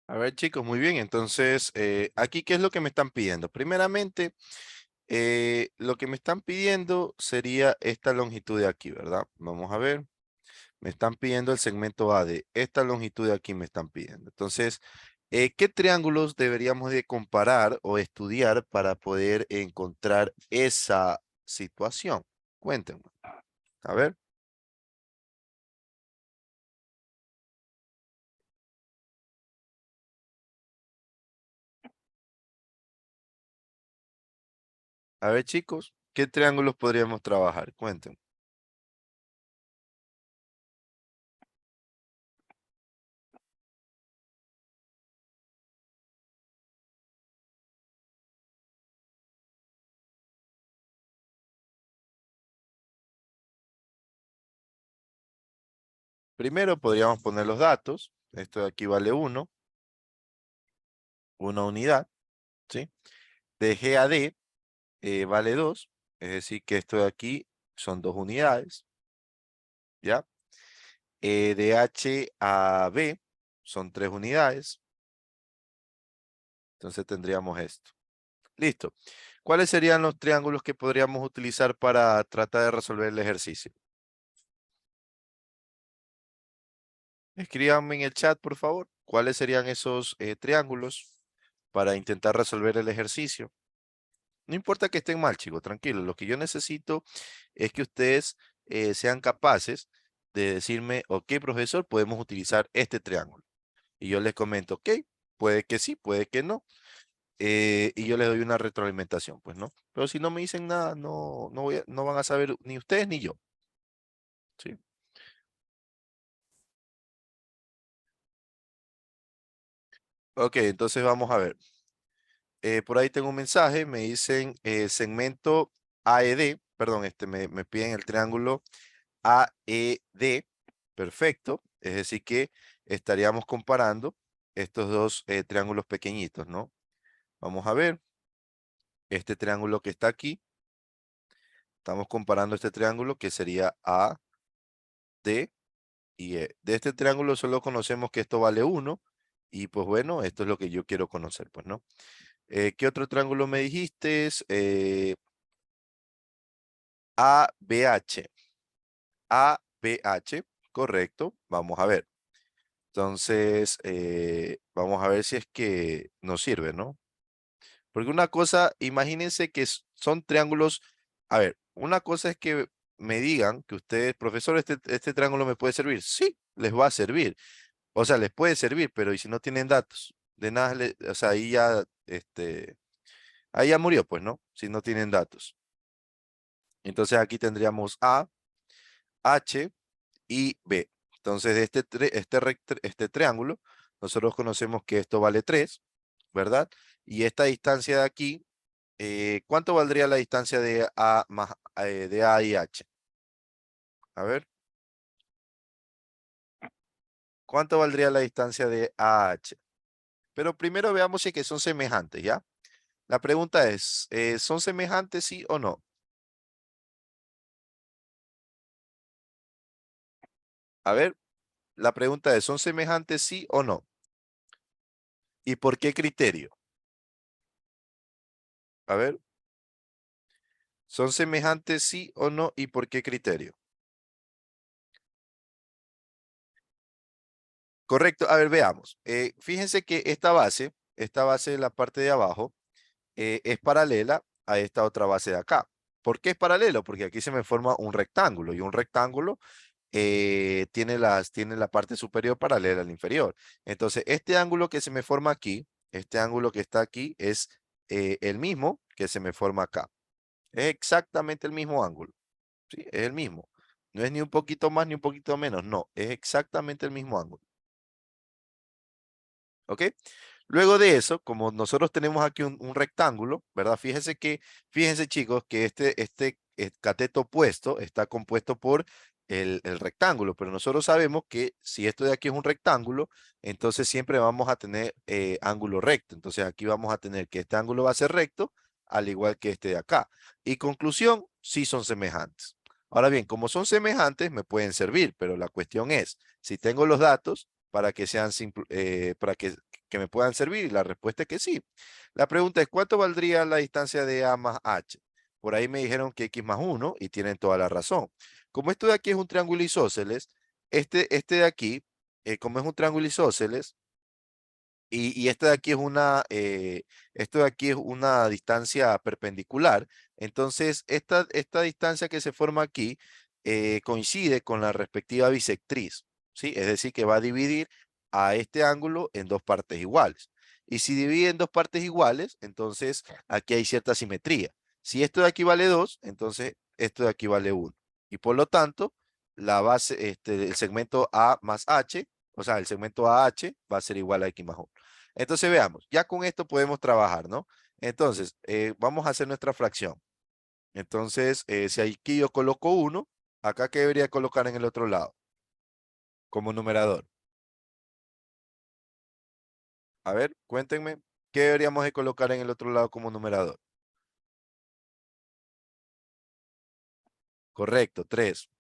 A ver, chicos, muy bien. Entonces, aquí, ¿qué es lo que me están pidiendo? Primeramente, lo que me están pidiendo sería esta longitud de aquí, ¿verdad? Vamos a ver. Me están pidiendo el segmento AD. Esta longitud de aquí me están pidiendo. Entonces, ¿qué triángulos deberíamos de comparar o estudiar para poder encontrar esa situación? Cuéntenme. A ver. A ver, chicos, ¿qué triángulos podríamos trabajar? Cuéntenme. Primero podríamos poner los datos. Esto de aquí vale 1, una unidad, ¿sí? De G a D vale 2, es decir que esto de aquí son 2 unidades, ¿ya? De H a B son 3 unidades, entonces tendríamos esto. Listo. ¿Cuáles serían los triángulos que podríamos utilizar para tratar de resolver el ejercicio? Escríbanme en el chat, por favor, cuáles serían esos triángulos para intentar resolver el ejercicio. No importa que estén mal, chicos, tranquilos. Lo que yo necesito es que ustedes sean capaces de decirme, ok, profesor, podemos utilizar este triángulo. Y yo les comento, ok, puede que sí, puede que no. Y yo les doy una retroalimentación, pues no. Pero si no me dicen nada, no van a saber ni ustedes ni yo. ¿Sí? Ok, entonces vamos a ver. Por ahí tengo un mensaje, me dicen segmento AED, perdón, me piden el triángulo AED, perfecto, es decir que estaríamos comparando estos dos triángulos pequeñitos, ¿no? Vamos a ver, este triángulo que está aquí, estamos comparando este triángulo que sería AD y E. De este triángulo solo conocemos que esto vale 1 y pues bueno, esto es lo que yo quiero conocer, pues, ¿no? ¿Qué otro triángulo me dijiste? ABH. ABH, correcto. Vamos a ver. Entonces, vamos a ver si es que nos sirve, ¿no? Porque una cosa, imagínense que son triángulos. A ver, una cosa es que me digan que ustedes, profesor, este triángulo me puede servir. Sí, les va a servir. O sea, les puede servir, pero ¿y si no tienen datos? De nada, o sea, ahí ya murió, pues, ¿no? Si no tienen datos. Entonces aquí tendríamos A, H y B. Entonces, de este triángulo, nosotros conocemos que esto vale 3, ¿verdad? Y esta distancia de aquí, ¿cuánto valdría la distancia de de A y H? A ver, ¿cuánto valdría la distancia de A a H? Pero primero veamos si es que son semejantes, ¿ya? La pregunta es, ¿son semejantes sí o no? A ver, la pregunta es, ¿son semejantes sí o no? ¿Y por qué criterio? A ver, ¿son semejantes sí o no? ¿Y por qué criterio? Correcto. A ver, veamos. Fíjense que esta base de la parte de abajo, es paralela a esta otra base de acá. ¿Por qué es paralelo? Porque aquí se me forma un rectángulo y un rectángulo tiene la parte superior paralela al inferior. Entonces, este ángulo que se me forma aquí, este ángulo que está aquí, es el mismo que se me forma acá. Es exactamente el mismo ángulo. ¿Sí? Es el mismo. No es ni un poquito más ni un poquito menos. No, es exactamente el mismo ángulo. ¿Ok? Luego de eso, como nosotros tenemos aquí un rectángulo, ¿verdad? Fíjense chicos, que este cateto opuesto está compuesto por el rectángulo, pero nosotros sabemos que si esto de aquí es un rectángulo, entonces siempre vamos a tener ángulo recto. Entonces aquí vamos a tener que este ángulo va a ser recto, al igual que este de acá. Y conclusión, sí son semejantes. Ahora bien, como son semejantes, me pueden servir, pero la cuestión es, si tengo los datos para que sean que me puedan servir? Y la respuesta es que sí. La pregunta es, ¿cuánto valdría la distancia de A más H? Por ahí me dijeron que X más 1 y tienen toda la razón. Como esto de aquí es un triángulo isósceles, este de aquí, como es un triángulo isósceles, y este de aquí es esto de aquí es una distancia perpendicular. Entonces, esta distancia que se forma aquí coincide con la respectiva bisectriz, ¿sí? Es decir, que va a dividir a este ángulo en dos partes iguales. Y si divide en dos partes iguales, entonces aquí hay cierta simetría. Si esto de aquí vale 2, entonces esto de aquí vale 1. Y por lo tanto, la base, el segmento A más H, o sea, el segmento AH va a ser igual a X más 1. Entonces veamos, ya con esto podemos trabajar, ¿no? Entonces, vamos a hacer nuestra fracción. Entonces, si aquí yo coloco 1, acá ¿qué debería colocar en el otro lado? Como numerador. A ver, cuéntenme, ¿qué deberíamos de colocar en el otro lado como numerador? Correcto, 3.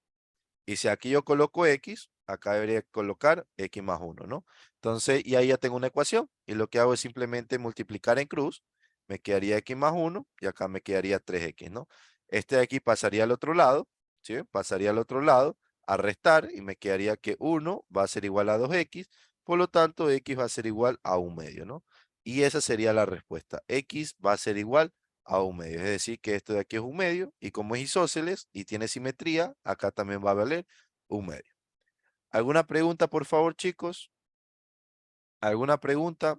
Y si aquí yo coloco X, acá debería colocar X más 1, ¿no? Entonces, y ahí ya tengo una ecuación. Y lo que hago es simplemente multiplicar en cruz. Me quedaría X más 1 y acá me quedaría 3X, ¿no? Este de aquí pasaría al otro lado, ¿sí? Pasaría al otro lado a restar y me quedaría que 1 va a ser igual a 2X. Por lo tanto, X va a ser igual a 1/2, ¿no? Y esa sería la respuesta. X va a ser igual a 1/2. Es decir, que esto de aquí es 1/2 y como es isósceles y tiene simetría, acá también va a valer 1/2. ¿Alguna pregunta, por favor, chicos? ¿Alguna pregunta?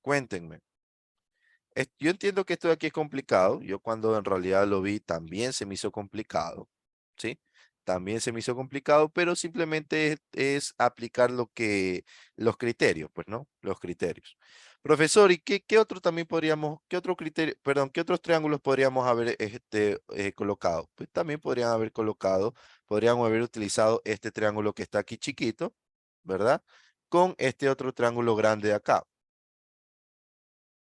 Cuéntenme. Yo entiendo que esto de aquí es complicado. Yo cuando en realidad lo vi también se me hizo complicado, ¿sí? También se me hizo complicado, pero simplemente es aplicar los criterios, pues, ¿no? Los criterios. Profesor, ¿y qué otro también podríamos, qué otro criterio, perdón, qué otros triángulos podríamos haber colocado? Pues también podrían haber colocado, podríamos haber utilizado este triángulo que está aquí chiquito, ¿verdad? Con este otro triángulo grande de acá.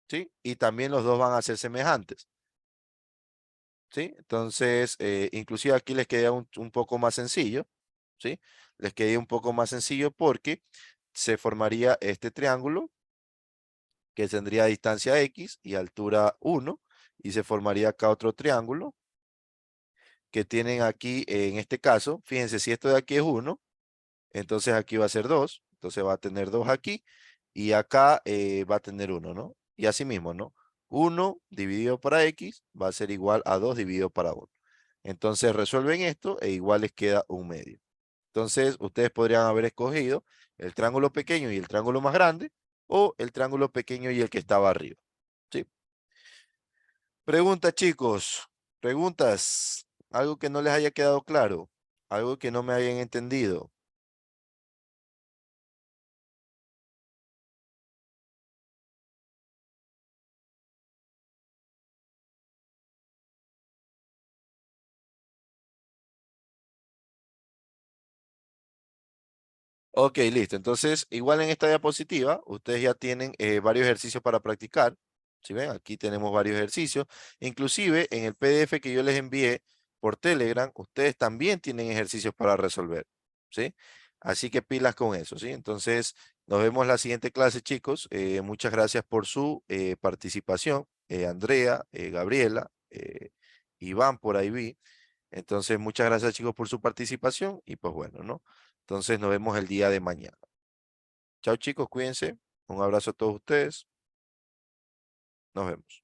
¿Sí? Y también los dos van a ser semejantes, ¿sí? Entonces, inclusive aquí les queda un poco más sencillo, ¿sí? Les queda un poco más sencillo porque se formaría este triángulo que tendría distancia X y altura 1 y se formaría acá otro triángulo que tienen aquí, en este caso, fíjense, si esto de aquí es 1, entonces aquí va a ser 2, entonces va a tener 2 aquí y acá va a tener 1, ¿no? Y así mismo, ¿no? 1 dividido para X va a ser igual a 2 dividido para 1. Entonces resuelven esto e igual les queda 1/2. Entonces ustedes podrían haber escogido el triángulo pequeño y el triángulo más grande o el triángulo pequeño y el que estaba arriba. ¿Sí? Preguntas, chicos. Preguntas. Algo que no les haya quedado claro. Algo que no me hayan entendido. Ok, listo. Entonces, igual en esta diapositiva, ustedes ya tienen varios ejercicios para practicar. ¿Sí ven? Aquí tenemos varios ejercicios. Inclusive, en el PDF que yo les envié por Telegram, ustedes también tienen ejercicios para resolver. ¿Sí? Así que pilas con eso, ¿sí? Entonces, nos vemos la siguiente clase, chicos. Muchas gracias por su participación. Andrea, Gabriela, Iván, por ahí vi. Entonces, muchas gracias, chicos, por su participación. Y pues bueno, ¿no? Entonces nos vemos el día de mañana. Chao chicos, cuídense. Un abrazo a todos ustedes. Nos vemos.